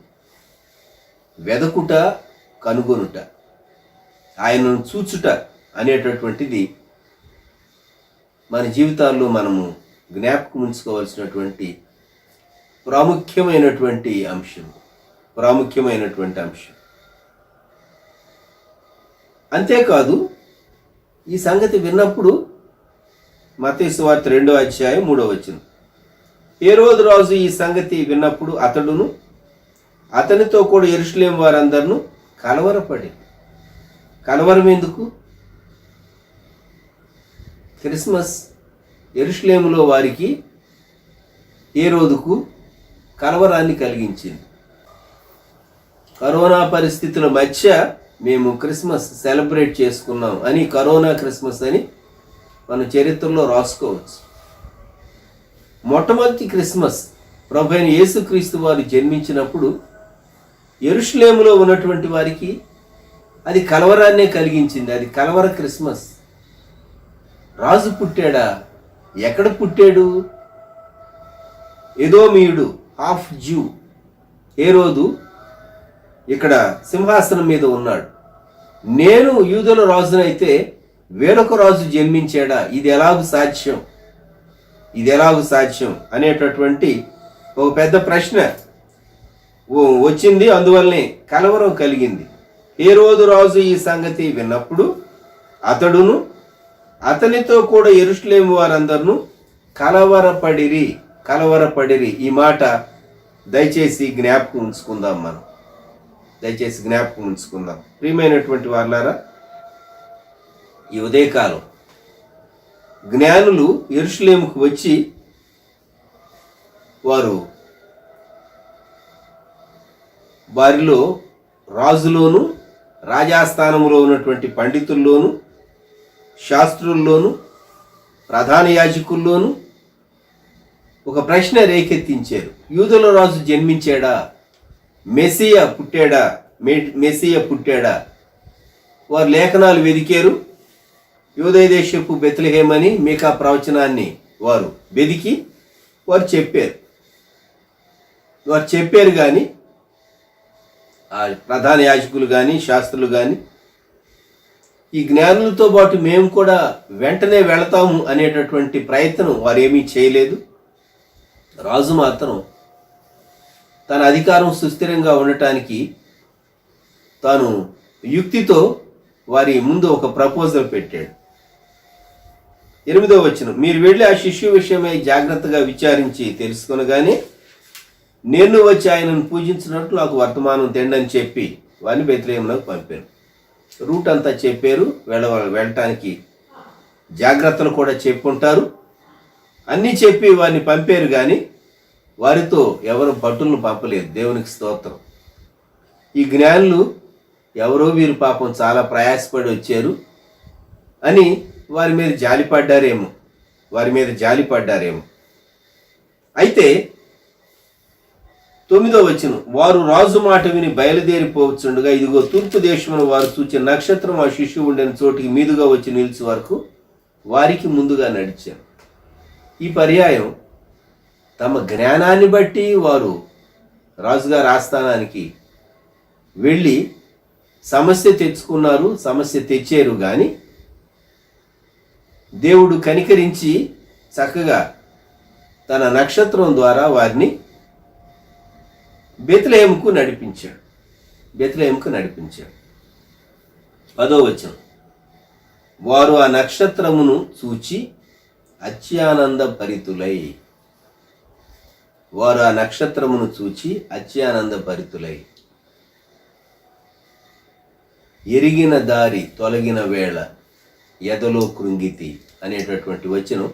[SPEAKER 2] వెదకుట, కనుగొనుట, ఆయనను చూచుట అనేటటువంటిది మన జీవితాల్లో మనము జ్ఞాపకం ఉంచుకోవాల్సినటువంటి ప్రాముఖ్యమైనటువంటి అంశం. అంతేకాదు ఈ సంగతి విన్నప్పుడు మత్తయి సువార్త 2వ అధ్యాయం 3వ వచనం, హేరోదు రాజు ఈ సంగతి విన్నప్పుడు అతడును అతనితో కూడా యెరూషలేము వారందరూ కలవరపడి. కలవరం ఎందుకు? క్రిస్మస్ యెరూషలేములో వారికి హేరోదుకు కలవరాన్ని కలిగించింది. కరోనా పరిస్థితుల మధ్య మేము క్రిస్మస్ సెలబ్రేట్ చేసుకున్నాం అని, కరోనా క్రిస్మస్ అని మన చరిత్రలో రాసుకోవచ్చు. మొట్టమొదటి క్రిస్మస్ ప్రభువైన యేసుక్రీస్తు వారు జన్మించినప్పుడు యెరూషలేములో ఉన్నటువంటి వారికి అది కలవరాన్నే కలిగించింది. అది కలవర క్రిస్మస్. రాజు పుట్టాడా? ఎక్కడ పుట్టాడు? ఎదోమీయుడు, హాఫ్ జ్యూ హేరోదు ఇక్కడ సింహాసనం మీద ఉన్నాడు. నేను యూదుల రాజునైతే వేరొక రాజు జన్మించాడా? ఇది ఎలాగూ సాధ్యం అనేటటువంటి ఒక పెద్ద ప్రశ్న వచ్చింది. అందువల్లనే కలవరం కలిగింది. హేరోదు రాజు ఈ సంగతి విన్నప్పుడు అతడును అతనితో కూడా యెరూషలేము వారందరూ కలవరపడిరి. ఈ మాట దయచేసి జ్ఞాపకం ఉంచుకుందాం. ప్రియమైనటువంటి వారులారా, ఈ ఉదయకాలం జ్ఞానులు యెరూషలేముకు వచ్చి వారిలో రాజులోను, రాజాస్థానంలో ఉన్నటువంటి పండితుల్లోను, శాస్త్రుల్లోను, ప్రధాన యాజకుల్లోను ఒక ప్రశ్న రేకెత్తించారు. యూదుల రాజు జన్మించాడా? మెస్సియా పుట్టాడా? వారు లేఖనాలు వెదికారు. యూదయ దేశపు బెత్లెహేమ్ అని మీకా ప్రవచనాన్ని వారు వెదికి వారు చెప్పారు కానీ ఆ ప్రధాన యాజకులు కానీ శాస్త్రులు కానీ ఈ జ్ఞానులతో పాటు మేము కూడా వెంటనే వెళతాము అనేటటువంటి ప్రయత్నం వారు ఏమీ చేయలేదు. రాజు మాత్రం తన అధికారం సుస్థిరంగా ఉండటానికి తాను యుక్తితో వారి ముందు ఒక ప్రపోజల్ పెట్టాడు. 8వ వచనం, మీరు వెళ్ళి ఆ శిష్యు విషయమై జాగ్రత్తగా విచారించి తెలుసుకొనగానే నేను వచ్చి ఆయనను పూజించినట్లు నాకు వర్తమానం తెండని చెప్పి వారిని బెత్లెహేమునకు పంపారు. రూట్ అంతా చెప్పారు. వెళ్ళటానికి జాగ్రత్తలు కూడా చెప్పుంటారు. అన్నీ చెప్పి వారిని పంపారు కానీ వారితో ఎవరు భటులను పంపలేదు. దేవునికి స్తోత్రం. ఈ జ్ఞానులు ఎవరో వీరు పాపం చాలా ప్రయాసపడి వచ్చారు అని వారి మీద జాలిపడ్డారేమో. అయితే 9వ వచనం, వారు రాజు మాట విని బయలుదేరిపోవచ్చుండగా ఇదిగో తూర్పు దేశమున వారు చూచిన నక్షత్రం ఆ శిశువు ఉండిన చోటికి మీదుగా వచ్చి నిలిచి వరకు వారికి ముందుగా నడిచారు. ఈ పర్యాయం తమ జ్ఞానాన్ని బట్టి వారు రాజుగారి ఆస్థానానికి వెళ్ళి సమస్య తెచ్చారు. కానీ దేవుడు కనికరించి చక్కగా తన నక్షత్రం ద్వారా వారిని బెత్లెహేముకు నడిపించాడు. 10వ వచనం, వారు ఆ నక్షత్రమును చూచి అత్యానంద భరితులై ఎరిగిన దారి తొలగిన వేళ ఎదలో కృంగితి అనేటటువంటి వచనం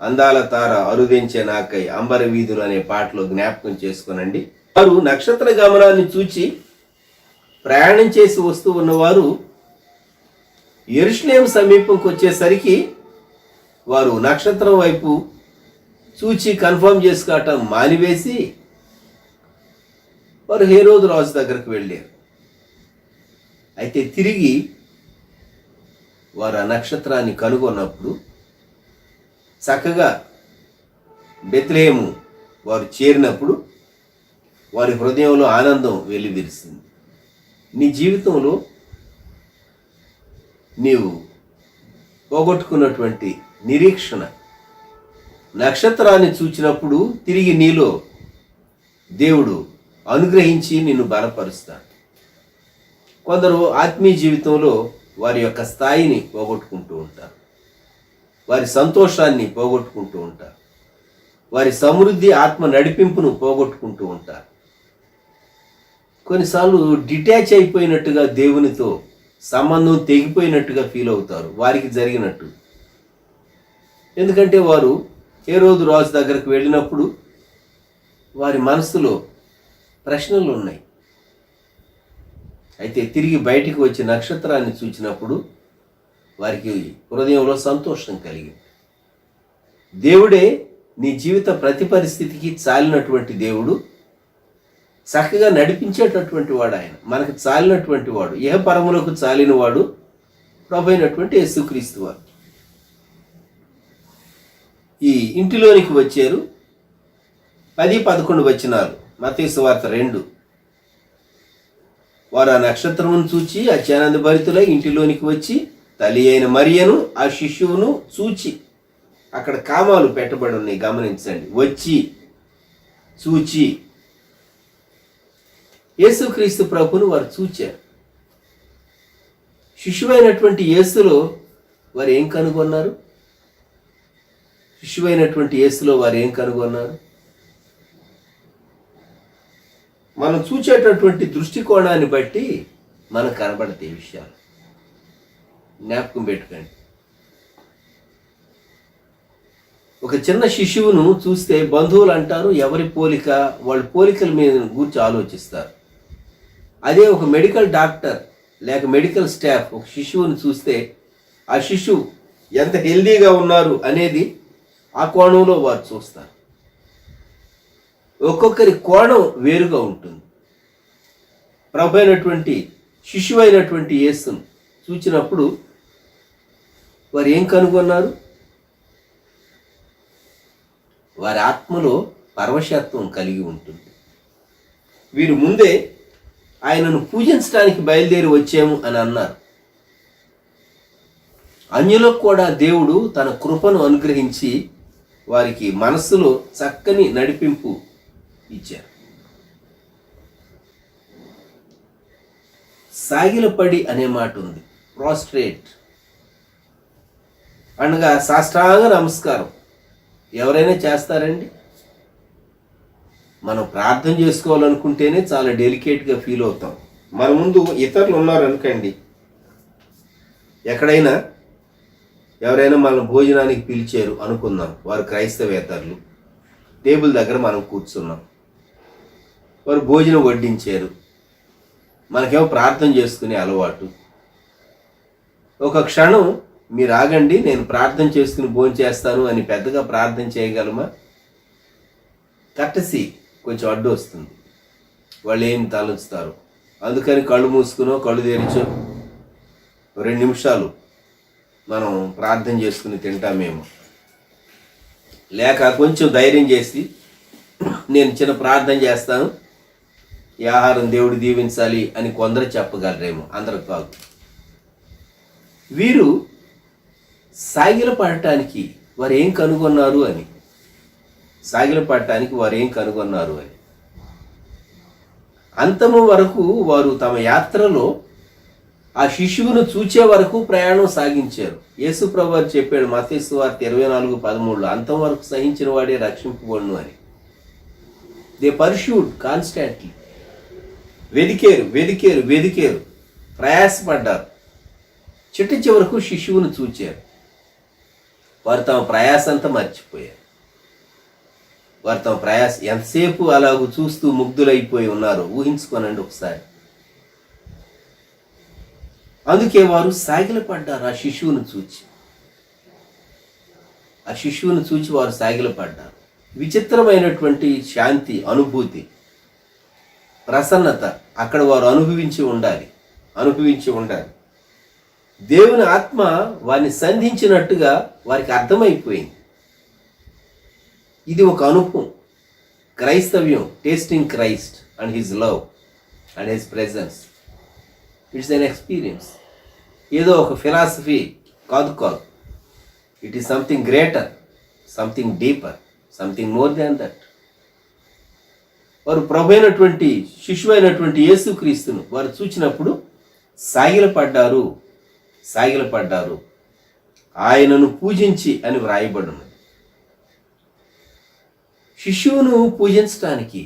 [SPEAKER 2] అందాల తార అరుదించే నాకై అంబర వీధులు అనే పాటలో జ్ఞాపకం చేసుకొనండి. వారు నక్షత్ర గమనాన్ని చూచి ప్రయాణం చేసి వస్తూ ఉన్నవారు యెరూషలేము సమీపంకి వచ్చేసరికి వారు నక్షత్రం వైపు చూచి కన్ఫర్మ్ చేసుకోవటం మానివేసి వారు హేరోదు రాజు దగ్గరకు వెళ్ళారు. అయితే తిరిగి వారు ఆ నక్షత్రాన్ని కనుగొన్నప్పుడు చక్కగా బెత్లెహేము వారు చేరినప్పుడు వారి హృదయంలో ఆనందం వెల్లివిరిసింది. నీ జీవితంలో నీవు పోగొట్టుకున్నటువంటి నిరీక్షణ నక్షత్రాన్ని చూచినప్పుడు తిరిగి నీలో దేవుడు అనుగ్రహించి నిన్ను బలపరుస్తాడు. కొందరు ఆత్మీయ జీవితంలో వారి యొక్క స్థాయిని పోగొట్టుకుంటూ ఉంటారు, వారి సంతోషాన్ని పోగొట్టుకుంటూ ఉంటారు, వారి సమృద్ధి ఆత్మ నడిపింపును పోగొట్టుకుంటూ ఉంటారు. కొన్నిసార్లు డిటాచ్ అయిపోయినట్టుగా దేవునితో సంబంధం తెగిపోయినట్టుగా ఫీల్ అవుతారు వారికి జరిగినట్టు. ఎందుకంటే వారు హేరోదు రాజు దగ్గరకు వెళ్ళినప్పుడు వారి మనసులో ప్రశ్నలు ఉన్నాయి. అయితే తిరిగి బయటికి వచ్చి నక్షత్రాన్ని చూచినప్పుడు వారికి హృదయంలో సంతోషం కలిగింది. దేవుడే నీ జీవిత ప్రతి పరిస్థితికి చాలినటువంటి దేవుడు, చక్కగా నడిపించేటటువంటి వాడు. ఆయన మనకు చాలినటువంటి వాడు, ఇహపరములకు చాలిన వాడు ప్రభువైనటువంటి యేసుక్రీస్తు వారు. ఈ ఇంటిలోనికి వచ్చారు. 10-11 వచనాలు మత్తయి సువార్త 2. వారు ఆ నక్షత్రమును చూచి అత్యానంద భరితులై ఇంటిలోనికి వచ్చి తల్లి అయిన మరియను ఆ శిశువును చూచి, అక్కడ కామాలు పెట్టబడి ఉన్నాయి గమనించండి. వచ్చి, చూచి, యేసుక్రీస్తు ప్రభును వారు చూచారు. శిశువైనటువంటి యేసులో వారు ఏం కనుగొన్నారు? మనం చూచేటటువంటి దృష్టికోణాన్ని బట్టి మనకు కనబడతాయి విషయాలు. జ్ఞాపకం పెట్టుకోండి. ఒక చిన్న శిశువును చూస్తే బంధువులు అంటారు ఎవరి పోలిక, వాళ్ళ పోలికల మీద గురించి ఆలోచిస్తారు. అదే ఒక మెడికల్ డాక్టర్ లేక మెడికల్ స్టాఫ్ ఒక శిశువుని చూస్తే ఆ శిశువు ఎంత హెల్దీగా ఉన్నారు అనేది ఆ కోణంలో వారు చూస్తారు. ఒక్కొక్కరి కోణం వేరుగా ఉంటుంది. ప్రభు అయినటువంటి శిశువు అయినటువంటి యేసును చూచినప్పుడు వారు ఏం కనుగొన్నారు? వారి ఆత్మలో పరవశత్వం కలిగి ఉంటుంది. వీరు ముందే ఆయనను పూజించడానికి బయలుదేరి వచ్చాము అని అన్నారు. అన్యులకు కూడా దేవుడు తన కృపను అనుగ్రహించి వారికి మనస్సులో చక్కని నడిపింపు ఇచ్చారు. సాగిలపడి అనే మాట ఉంది. ప్రాస్ట్రేట్ అనగా సాష్టాంగ నమస్కారం. ఎవరైనా చేస్తారండి? మనం ప్రార్థన చేసుకోవాలనుకుంటేనే చాలా డెలికేట్గా ఫీల్ అవుతాం. మన ముందు ఇతరులు ఉన్నారు అనుకోండి, ఎక్కడైనా ఎవరైనా మనం భోజనానికి పిలిచారు అనుకుందాం, వారు క్రైస్తవేతరులు, టేబుల్ దగ్గర మనం కూర్చున్నాం, వారు భోజనం వడ్డించారు, మనకేమో ప్రార్థన చేసుకునే అలవాటు. ఒక క్షణం మీరు ఆగండి, నేను ప్రార్థన చేసుకుని భోంచేస్తాను అని పెద్దగా ప్రార్థన చేయగలమా? కట్టసి కొంచెం అడ్డు వస్తుంది, వాళ్ళు ఏం తలంచుతారు. అందుకని కళ్ళు మూసుకునో కళ్ళు తెరిచో 2 నిమిషాలు మనం ప్రార్థన చేసుకుని తింటామేమో. లేక కొంచెం ధైర్యం చేసి నేను చిన్న ప్రార్థన చేస్తాను, ఈ ఆహారం దేవుడు దీవించాలి అని కొందరు చెప్పగలరేమో, అందరు కాదు. వీరు సాగిల పడటానికి వారు ఏం కనుగొన్నారు అని, అంతము వరకు వారు తమ యాత్రలో ఆ శిశువును చూచే వరకు ప్రయాణం సాగించారు. యేసు ప్రభువు చెప్పాడు మత్తయి సువార్త 24:13, అంతం వరకు సహించిన వాడే రక్షింపబడును అని. దే పర్ష్యూడ్ కాన్స్టాంట్లీ, వెదికేరు, ప్రయాసపడ్డారు. చిట్ట చివరకు శిశువును చూచారు. వారు తమ ప్రయాసంతా మర్చిపోయారు. వారు తమ ఎంతసేపు అలాగూ చూస్తూ ముగ్ధులైపోయి ఉన్నారు ఊహించుకోనండి ఒకసారి. అందుకే వారు సాగిలపడ్డారు. ఆ శిశువును చూచి వారు సాగిలపడ్డారు. విచిత్రమైనటువంటి శాంతి, అనుభూతి, ప్రసన్నత అక్కడ వారు అనుభవించి ఉండాలి. దేవుని ఆత్మ వారిని సంధించినట్టుగా వారికి అర్థమైపోయింది. ఇది ఒక అనుభవం. క్రైస్తవ్యం, tasting Christ and his love and his presence, it's an experience. ఏదో ఒక ఫిలాసఫీ కాదు, it is something greater, something deeper, something more than that. వారు ప్రభు అయినటువంటి శిశువు అయినటువంటి యేసుక్రీస్తును వారు చూచినప్పుడు సాగిలపడ్డారు. ఆయనను పూజించి అని వ్రాయబడినది. శిశువును పూజించటానికి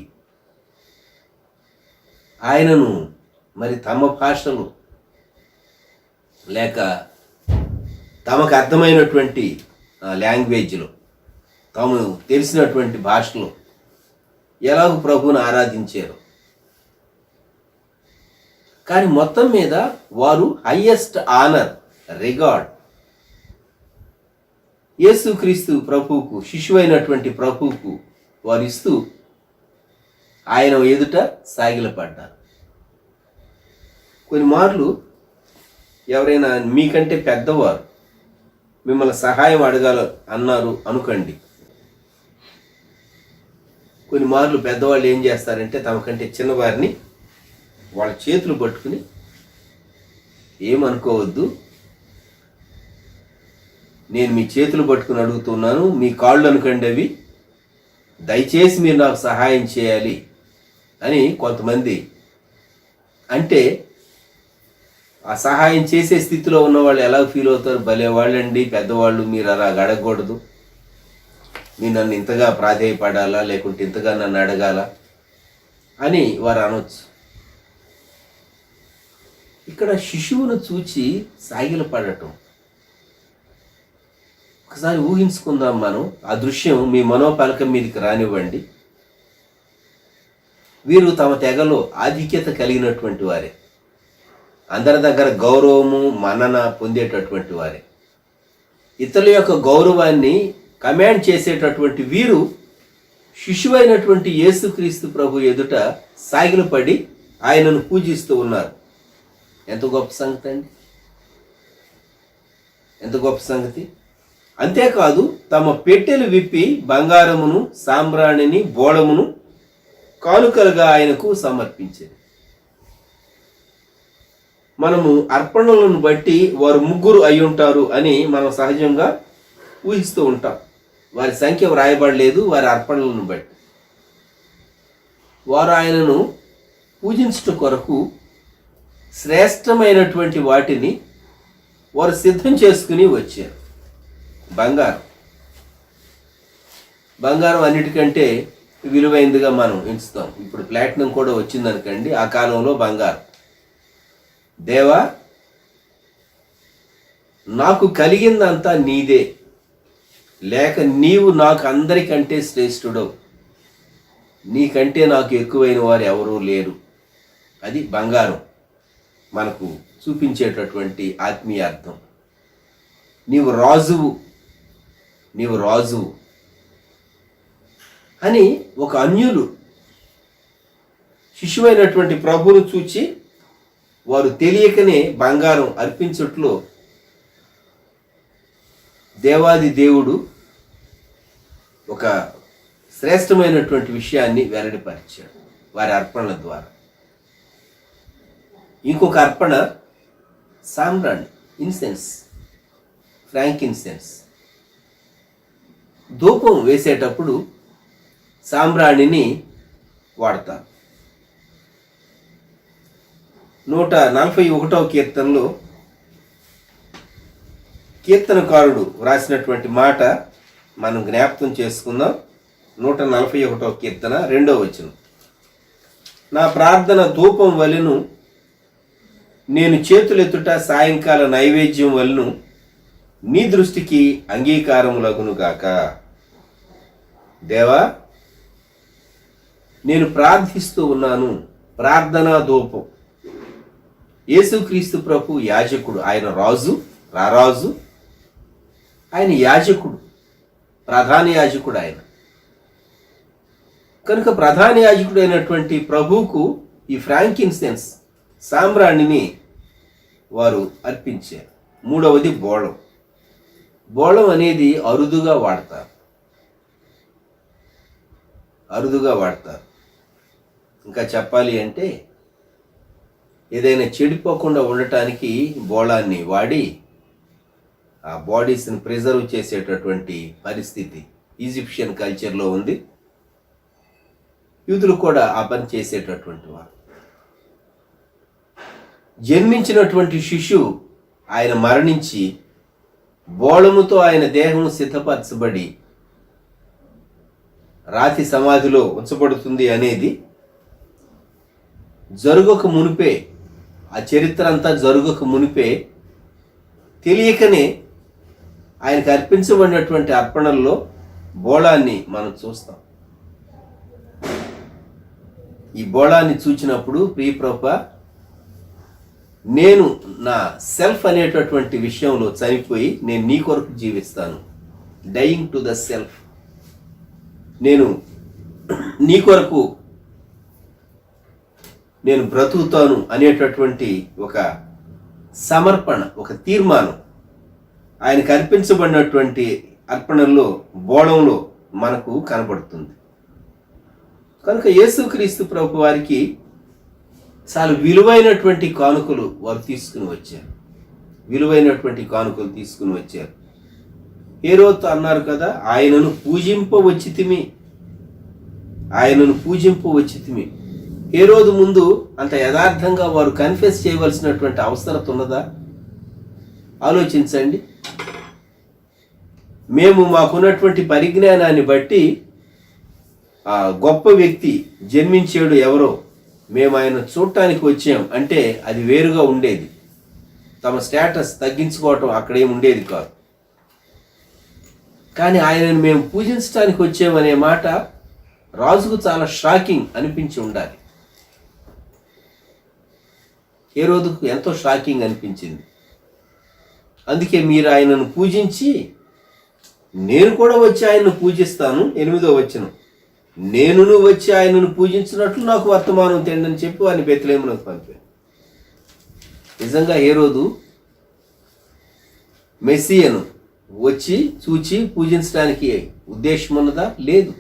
[SPEAKER 2] ఆయనను మరి తమ భాషలో లేక తమకు అర్థమైనటువంటి లాంగ్వేజ్లో, తాము తెలిసినటువంటి భాషలో ఎలాగో ప్రభువును ఆరాధించారు. కానీ మొత్తం మీద వారు హయ్యెస్ట్ ఆనర్, రిగార్డ్ యేసుక్రీస్తు ప్రభువుకు, శిశువైనటువంటి ప్రభువుకు వారు ఇస్తూ ఆయన ఎదుట సాగిలపడ్డారు. కొన్ని మార్లు ఎవరైనా మీకంటే పెద్దవారు మిమ్మల్ని సహాయం అడగాల అన్నారు అనుకోండి. కొన్ని మార్లు పెద్దవాళ్ళు ఏం చేస్తారంటే తమకంటే చిన్నవారిని వాళ్ళ చేతులు పట్టుకుని, ఏమనుకోవద్దు, నేను మీ చేతులు పట్టుకుని అడుగుతున్నాను, మీ కాళ్ళు అనుకోండి అవి, దయచేసి మీరు నాకు సహాయం చేయాలి అని కొంతమంది అంటే, ఆ సహాయం చేసే స్థితిలో ఉన్న వాళ్ళు ఎలా ఫీల్ అవుతారు? భలే వాళ్ళండి పెద్దవాళ్ళు, మీరు అలా అడగకూడదు, మీరు నన్ను ఇంతగా ప్రాధేయపడాలా, లేకుంటే ఇంతగా నన్ను అడగాల అని వారు అనొచ్చు. ఇక్కడ శిశువును చూచి సాగిలపడటం ఒకసారి ఊహించుకుందాం మనం. ఆ దృశ్యం మీ మనోపలకం మీదకి రానివ్వండి. వీరు తమ తెగలో ఆధిక్యత కలిగినటువంటి వారే, అందరి దగ్గర గౌరవము మన్నన పొందేటటువంటి వారే, ఇతరుల యొక్క గౌరవాన్ని కమాండ్ చేసేటటువంటి వీరు శిశువైనటువంటి యేసుక్రీస్తు ప్రభు ఎదుట సాగిలపడి ఆయనను పూజిస్తూ ఉన్నారు. ఎంత గొప్ప సంగతి అండి, ఎంత గొప్ప సంగతి. అంతేకాదు తమ పెట్టెలు విప్పి బంగారమును, సాంబ్రాణిని, బోళమును కానుకలుగా ఆయనకు సమర్పించేది. మనము అర్పణలను బట్టి వారు 3 అయి ఉంటారు అని మనం సహజంగా ఊహిస్తూ ఉంటాం. వారి సంఖ్య వ్రాయబడలేదు. వారి అర్పణలను బట్టి వారు ఆయనను పూజించుట కొరకు శ్రేష్టమైనటువంటి వాటిని వారు సిద్ధం చేసుకుని వచ్చారు. బంగారం అన్నిటికంటే విలువైందిగా మనం ఎంచుతాం. ఇప్పుడు ప్లాటినం కూడా వచ్చిందనుకోండి. ఆ కాలంలో బంగారం, దేవా నాకు కలిగిందంతా నీదే, లేక నీవు నాకు అందరికంటే శ్రేష్ఠుడవు, నీకంటే నాకు ఎక్కువైన వారు ఎవరూ లేరు. అది బంగారం. మనకు చూపించేటటువంటి ఆత్మీయ అర్థం. నీవు రాజువు, నీవు రాజువు అని ఒక అన్యులు శిశువైనటువంటి ప్రభువును చూచి వారు తెలియకనే బంగారం అర్పించట్లో దేవాది దేవుడు ఒక శ్రేష్టమైనటువంటి విషయాన్ని వెల్లడిపరిచాడు వారి అర్పణల ద్వారా. ఇంకొక అర్పణ సాంబ్రాణి, ఇన్సెన్స్, ఫ్రాంకిన్సెన్స్. ధూపం వేసేటప్పుడు సాంబ్రాణిని వాడతారు. 141వ కీర్తనలో కీర్తనకారుడు వ్రాసినటువంటి మాట మనం జ్ఞాపకం చేసుకుందాం. 141వ కీర్తన 2వ వచనం. నా ప్రార్థన ధూపం వలెను, నేను చేతులెత్తుట సాయంకాల నైవేద్యం వలెను నీ దృష్టికి అంగీకారములగునుగాక. దేవా, నేను ప్రార్థిస్తూ ఉన్నాను. ప్రార్థనా ధూపం. యేసుక్రీస్తు ప్రభు యాజకుడు. ఆయన రాజు, రారాజు, ఆయన యాజకుడు, ప్రధాన యాజకుడు ఆయన. కనుక ప్రధాన యాజకుడు అయినటువంటి ప్రభువుకు ఈ ఫ్రాంకిన్సెన్స్, సాంబ్రాణిని వారు అర్పించారు. 3వది బోళం. బోళం అనేది అరుదుగా వాడతారు, అరుదుగా వాడతారు. ఇంకా చెప్పాలి అంటే ఏదైనా చెడిపోకుండా ఉండటానికి బోళాన్ని వాడి ఆ బాడీస్ని ప్రిజర్వ్ చేసేటటువంటి పరిస్థితి ఈజిప్షియన్ కల్చర్లో ఉంది. యూదులు కూడా ఆ పని చేసేటటువంటి వారు. జన్మించినటువంటి శిశువు ఆయన మరణించి బోళముతో ఆయన దేహము సిద్ధపరచబడి రాతి సమాధిలో ఉంచబడుతుంది అనేది జరుగక మునిపే, ఆ చరిత్ర అంతా జరుగక మునిపే తెలియకనే ఆయనకు అర్పించబడినటువంటి అర్పణల్లో బోళాన్ని మనం చూస్తాం. ఈ బోళాన్ని చూచినప్పుడు ప్రియప్రభ, నేను నా సెల్ఫ్ అనేటటువంటి విషయంలో చనిపోయి నేను నీ కొరకు జీవిస్తాను. Dying to the self. నేను నీ కొరకు నేను బ్రతుకుతాను అనేటటువంటి ఒక సమర్పణ, ఒక తీర్మానం ఆయనకు అర్పించబడినటువంటి అర్పణల్లో, బోళంలో మనకు కనబడుతుంది. కనుక యేసుక్రీస్తు ప్రభు వారికి చాలా విలువైనటువంటి కానుకలు వారు తీసుకుని వచ్చారు. విలువైనటువంటి కానుకలు తీసుకుని వచ్చారు. హేరోదు అన్నారు కదా, ఆయనను పూజింపవచ్చితిమి, ఆయనను పూజింపవచ్చితిమి. హేరోదు ముందు అంత యథార్థంగా వారు కన్ఫెస్ చేయవలసినటువంటి అవసరం ఉన్నదా? ఆలోచించండి. మేము మాకున్నటువంటి పరిజ్ఞానాన్ని బట్టి ఆ గొప్ప వ్యక్తి జన్మించాడు ఎవరో, మేము ఆయన చూడటానికి వచ్చాం అంటే అది వేరుగా ఉండేది. తమ స్టేటస్ తగ్గించుకోవటం అక్కడేం ఉండేది కాదు. కానీ ఆయనను మేము పూజించడానికి వచ్చామనే మాట రాజుకు చాలా షాకింగ్ అనిపించి ఉండాలి. హేరోదుకు ఎంతో షాకింగ్ అనిపించింది. అందుకే మీరు ఆయనను పూజించి నేను కూడా వచ్చి ఆయనను పూజిస్తాను. 8వ వచనం, నేనును వచ్చి ఆయనను పూజించినట్లు నాకు వర్తమానం తెండని చెప్పి వారిని బెత్లెహేమునకు పంపాను. నిజంగా హేరోదు మెస్సియను వచ్చి చూచి పూజించడానికి ఉద్దేశం ఉన్నదా? లేదు.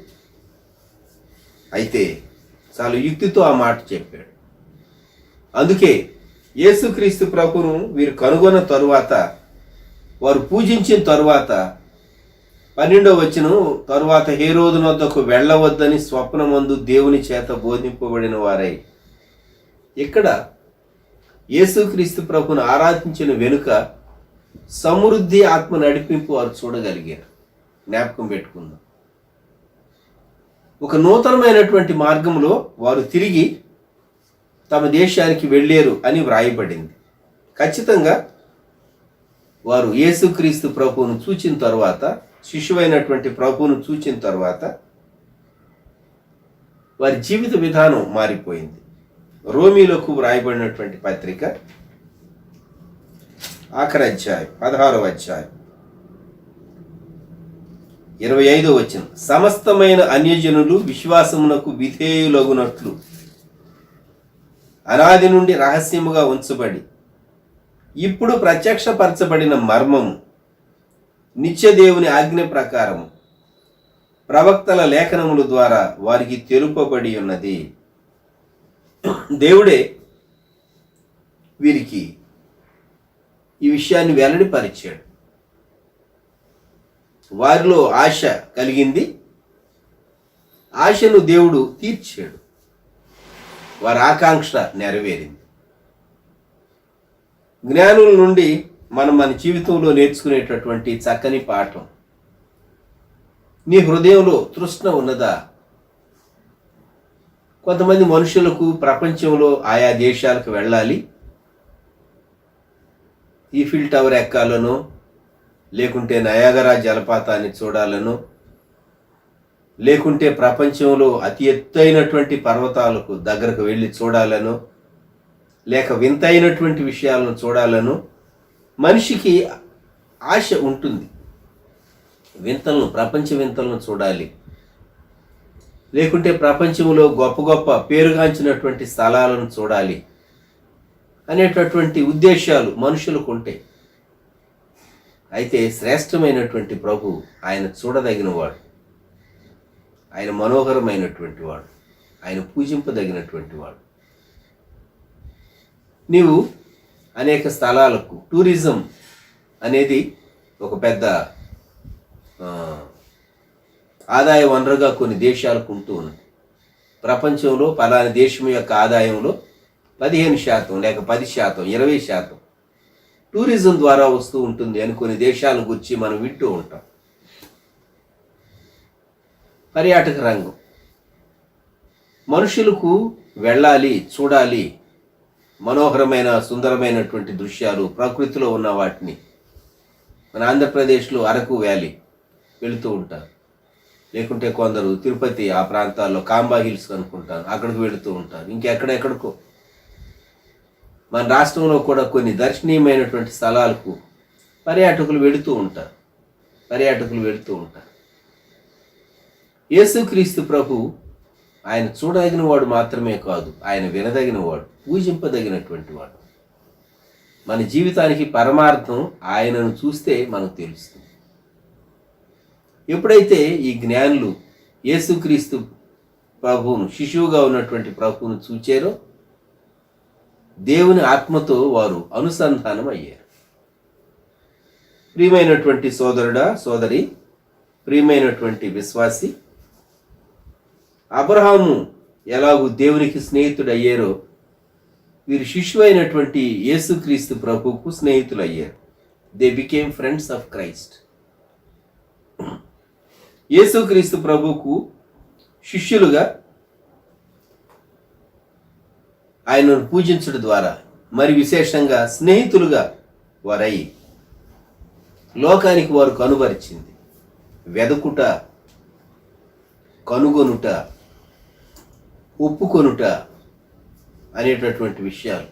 [SPEAKER 2] అయితే చాలా యుక్తితో ఆ మాట చెప్పాడు. అందుకే యేసుక్రీస్తు ప్రభువును వీరు కనుగొన్న తరువాత, వారు పూజించిన తరువాత 12వ వచనం, తరువాత హేరోదు వద్దకు వెళ్ళవద్దని స్వప్నమందు దేవుని చేత బోధింపబడిన వారై. ఇక్కడ యేసుక్రీస్తు ప్రభువును ఆరాధించిన వెనుక సమృద్ధి ఆత్మ నడిపింపు వారు చూడగలిగారు. జ్ఞాపకం పెట్టుకుందాం. ఒక నూతనమైనటువంటి మార్గంలో వారు తిరిగి తమ దేశానికి వెళ్ళారు అని వ్రాయబడింది. ఖచ్చితంగా వారు యేసుక్రీస్తు ప్రభువును చూచిన తర్వాత, శిశువైనటువంటి ప్రభువును చూచిన తర్వాత వారి జీవిత విధానం మారిపోయింది. రోమీలకు వ్రాయబడినటువంటి పత్రిక ఆఖరి అధ్యాయం 16వ అధ్యాయం 25వ వచనం. సమస్తమైన అన్యజనులు విశ్వాసమునకు విధేయులగునట్లు అనాది నుండి రహస్యముగా ఉంచబడి ఇప్పుడు ప్రత్యక్షపరచబడిన మర్మము నిత్యదేవుని ఆజ్ఞ ప్రకారము ప్రవక్తల లేఖనముల ద్వారా వారికి తెలుపబడి ఉన్నది. దేవుడే వీరికి ఈ విషయాన్ని వెల్లడిపరిచాడు. వారిలో ఆశ కలిగింది, ఆశను దేవుడు తీర్చాడు, వారి ఆకాంక్ష నెరవేరింది. జ్ఞానుల నుండి మనం మన జీవితంలో నేర్చుకునేటటువంటి చక్కని పాఠం, నీ హృదయంలో తృష్ణ ఉన్నదా? కొంతమంది మనుషులకు ప్రపంచంలో ఆయా దేశాలకు వెళ్ళాలి, ఈఫిల్ టవర్ ఎక్కాలనో లేకుంటే నయాగరా జలపాతాన్ని చూడాలనో లేకుంటే ప్రపంచంలో అతి ఎత్తైనటువంటి పర్వతాలకు దగ్గరకు వెళ్ళి చూడాలనో లేక వింతైనటువంటి విషయాలను చూడాలనో మనిషికి ఆశ ఉంటుంది. వింతలను, ప్రపంచ వింతలను చూడాలి, లేకుంటే ప్రపంచంలో గొప్ప గొప్ప పేరుగాంచినటువంటి స్థలాలను చూడాలి అనేటటువంటి ఉద్దేశాలు మనుషులకు ఉంటాయి. అయితే శ్రేష్టమైనటువంటి ప్రభు ఆయన చూడదగిన వాడు, ఆయన మనోహరమైనటువంటి వాడు, ఆయన పూజింపదగినటువంటి వాడు. నీవు అనేక స్థలాలకు, టూరిజం అనేది ఒక పెద్ద ఆదాయ వనరుగా కొన్ని దేశాలకు ఉంటూ ఉన్నది. ప్రపంచంలో పలానా దేశం యొక్క ఆదాయంలో 15% లేక 10%, 20% టూరిజం ద్వారా వస్తూ ఉంటుంది అని కొన్ని దేశాల గురించి మనం వింటూ ఉంటాం. పర్యాటక రంగం మనుషులకు వెళ్ళాలి, చూడాలి, మనోహరమైన సుందరమైనటువంటి దృశ్యాలు, ప్రకృతిలో ఉన్న వాటిని. మన ఆంధ్రప్రదేశ్లో అరకు వ్యాలీ వెళుతూ ఉంటారు, లేకుంటే కొందరు తిరుపతి ఆ ప్రాంతాల్లో కాంబా హిల్స్ అనుకుంటారు, అక్కడికి వెళుతూ ఉంటారు, ఇంకెక్కడెక్కడికో. మన రాష్ట్రంలో కూడా కొన్ని దర్శనీయమైనటువంటి స్థలాలకు పర్యాటకులు వెళుతూ ఉంటారు. యేసుక్రీస్తు ప్రభు ఆయన చూడదగిన వాడు మాత్రమే కాదు, ఆయన వినదగిన వాడు, పూజింపదగినటువంటి వాడు. మన జీవితానికి పరమార్థం ఆయనను చూస్తే మనకు తెలుస్తుంది. ఎప్పుడైతే ఈ జ్ఞానులు యేసుక్రీస్తు ప్రభువును, శిశువుగా ఉన్నటువంటి ప్రభువును చూచారో దేవుని ఆత్మతో వారు అనుసంధానం అయ్యారు. ప్రియమైనటువంటి సోదరుడా, సోదరి, ప్రియమైనటువంటి విశ్వాసి, అబ్రహాము ఎలాగూ దేవునికి స్నేహితుడు అయ్యారో వీరు శిశువైనటువంటి యేసుక్రీస్తు ప్రభువుకు స్నేహితులు అయ్యారు. They became friends of Christ. యేసుక్రీస్తు ప్రభువుకు శిష్యులుగా ఆయనను పూజించడం ద్వారా, మరి విశేషంగా స్నేహితులుగా వారై లోకానికి వారు కనుబరిచింది వెదకుట, కనుగొనుట, ఒప్పుకొనుట అనేటటువంటి విషయాలు.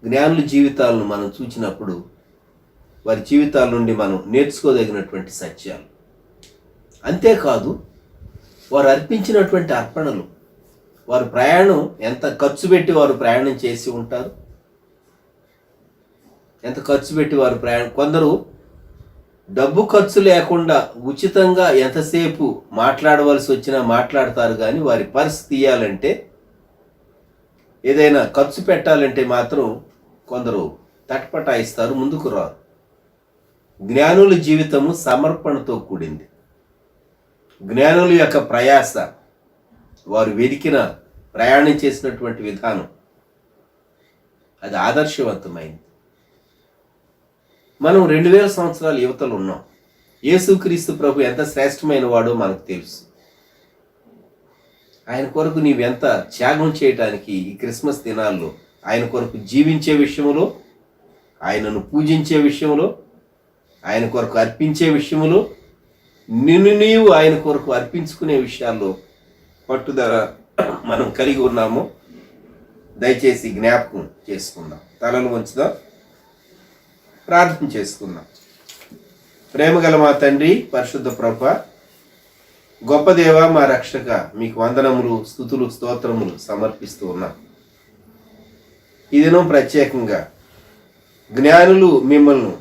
[SPEAKER 2] జ్ఞానుల జీవితాలను మనం చూచినప్పుడు వారి జీవితాల నుండి మనం నేర్చుకోదగినటువంటి సత్యాలు. అంతేకాదు వారు అర్పించినటువంటి అర్పణలు, వారు ప్రయాణం ఎంత ఖర్చు పెట్టి వారు ప్రయాణం చేసి ఉంటారు, ఎంత ఖర్చు పెట్టి వారు ప్రయాణం. కొందరు డబ్బు ఖర్చు లేకుండా ఉచితంగా ఎంతసేపు మాట్లాడవలసి వచ్చినా మాట్లాడతారు, కానీ వారి పర్స్ తీయాలంటే, ఏదైనా ఖర్చు పెట్టాలంటే మాత్రం కొందరు తటపటాయిస్తారు, ముందుకు రారు. జ్ఞానుల జీవితము సమర్పణతో కూడింది. జ్ఞానుల యొక్క ప్రయాస, వారు వెదికిన ప్రయాణం చేసినటువంటి విధానం అది ఆదర్శవంతమైంది. మనం 2000 సంవత్సరాల యువతలు ఉన్నాం. యేసుక్రీస్తు ప్రభు ఎంత శ్రేష్టమైన వాడో మనకు తెలుసు. ఆయన కొరకు నీవెంత త్యాగం చేయటానికి ఈ క్రిస్మస్ దినాల్లో ఆయన కొరకు జీవించే విషయంలో, ఆయనను పూజించే విషయంలో, ఆయన కొరకు అర్పించే విషయంలో, నిన్ను నీవు ఆయన కొరకు అర్పించుకునే విషయాల్లో పట్టుదల మనం కలిగి ఉన్నామో దయచేసి జ్ఞాపకం చేసుకుందాం. తలలు వంచుదాం, ప్రార్థన చేసుకుందాం. ప్రేమగల మా తండ్రి, పరిశుద్ధ ప్రభువా, గొప్ప దేవ, మా రక్షక, మీకు వందనములు, స్తుతులు, స్తోత్రములు సమర్పిస్తూ ఉన్నాం. ఈ దినం ప్రత్యేకంగా జ్ఞానులు మిమ్మల్ని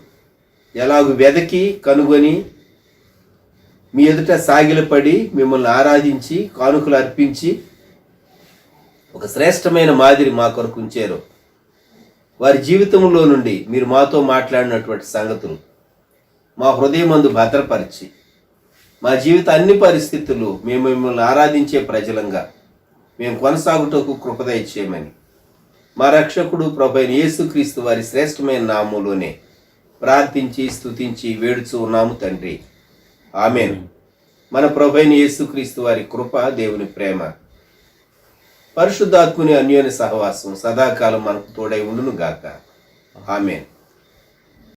[SPEAKER 2] ఎలాగూ వెదకి కనుగొని మీ ఎదుట సాగిలపడి మిమ్మల్ని ఆరాధించి కానుకలు అర్పించి ఒక శ్రేష్టమైన మాదిరి మా కొరకు ఉంచారు. వారి జీవితంలో నుండి మీరు మాతో మాట్లాడినటువంటి సంగతులు మా హృదయమందు భద్రపరిచి మా జీవిత అన్ని పరిస్థితులు మేము మిమ్మల్ని ఆరాధించే ప్రజలంగా మేము కొనసాగుటకు కృప దయచేయమని మా రక్షకుడు ప్రభువైన యేసుక్రీస్తు వారి శ్రేష్టమైన నామములోనే ప్రార్థించి స్తుతించి వేడుచూ ఉన్నాము తండ్రి. ఆమేన్. మన ప్రభువైన యేసుక్రీస్తు వారి కృప, దేవుని ప్రేమ, పరిశుద్ధాత్ముని అన్యోన్య సహవాసం సదాకాలం మనకు తోడై ఉండును గాక. ఆమేన్.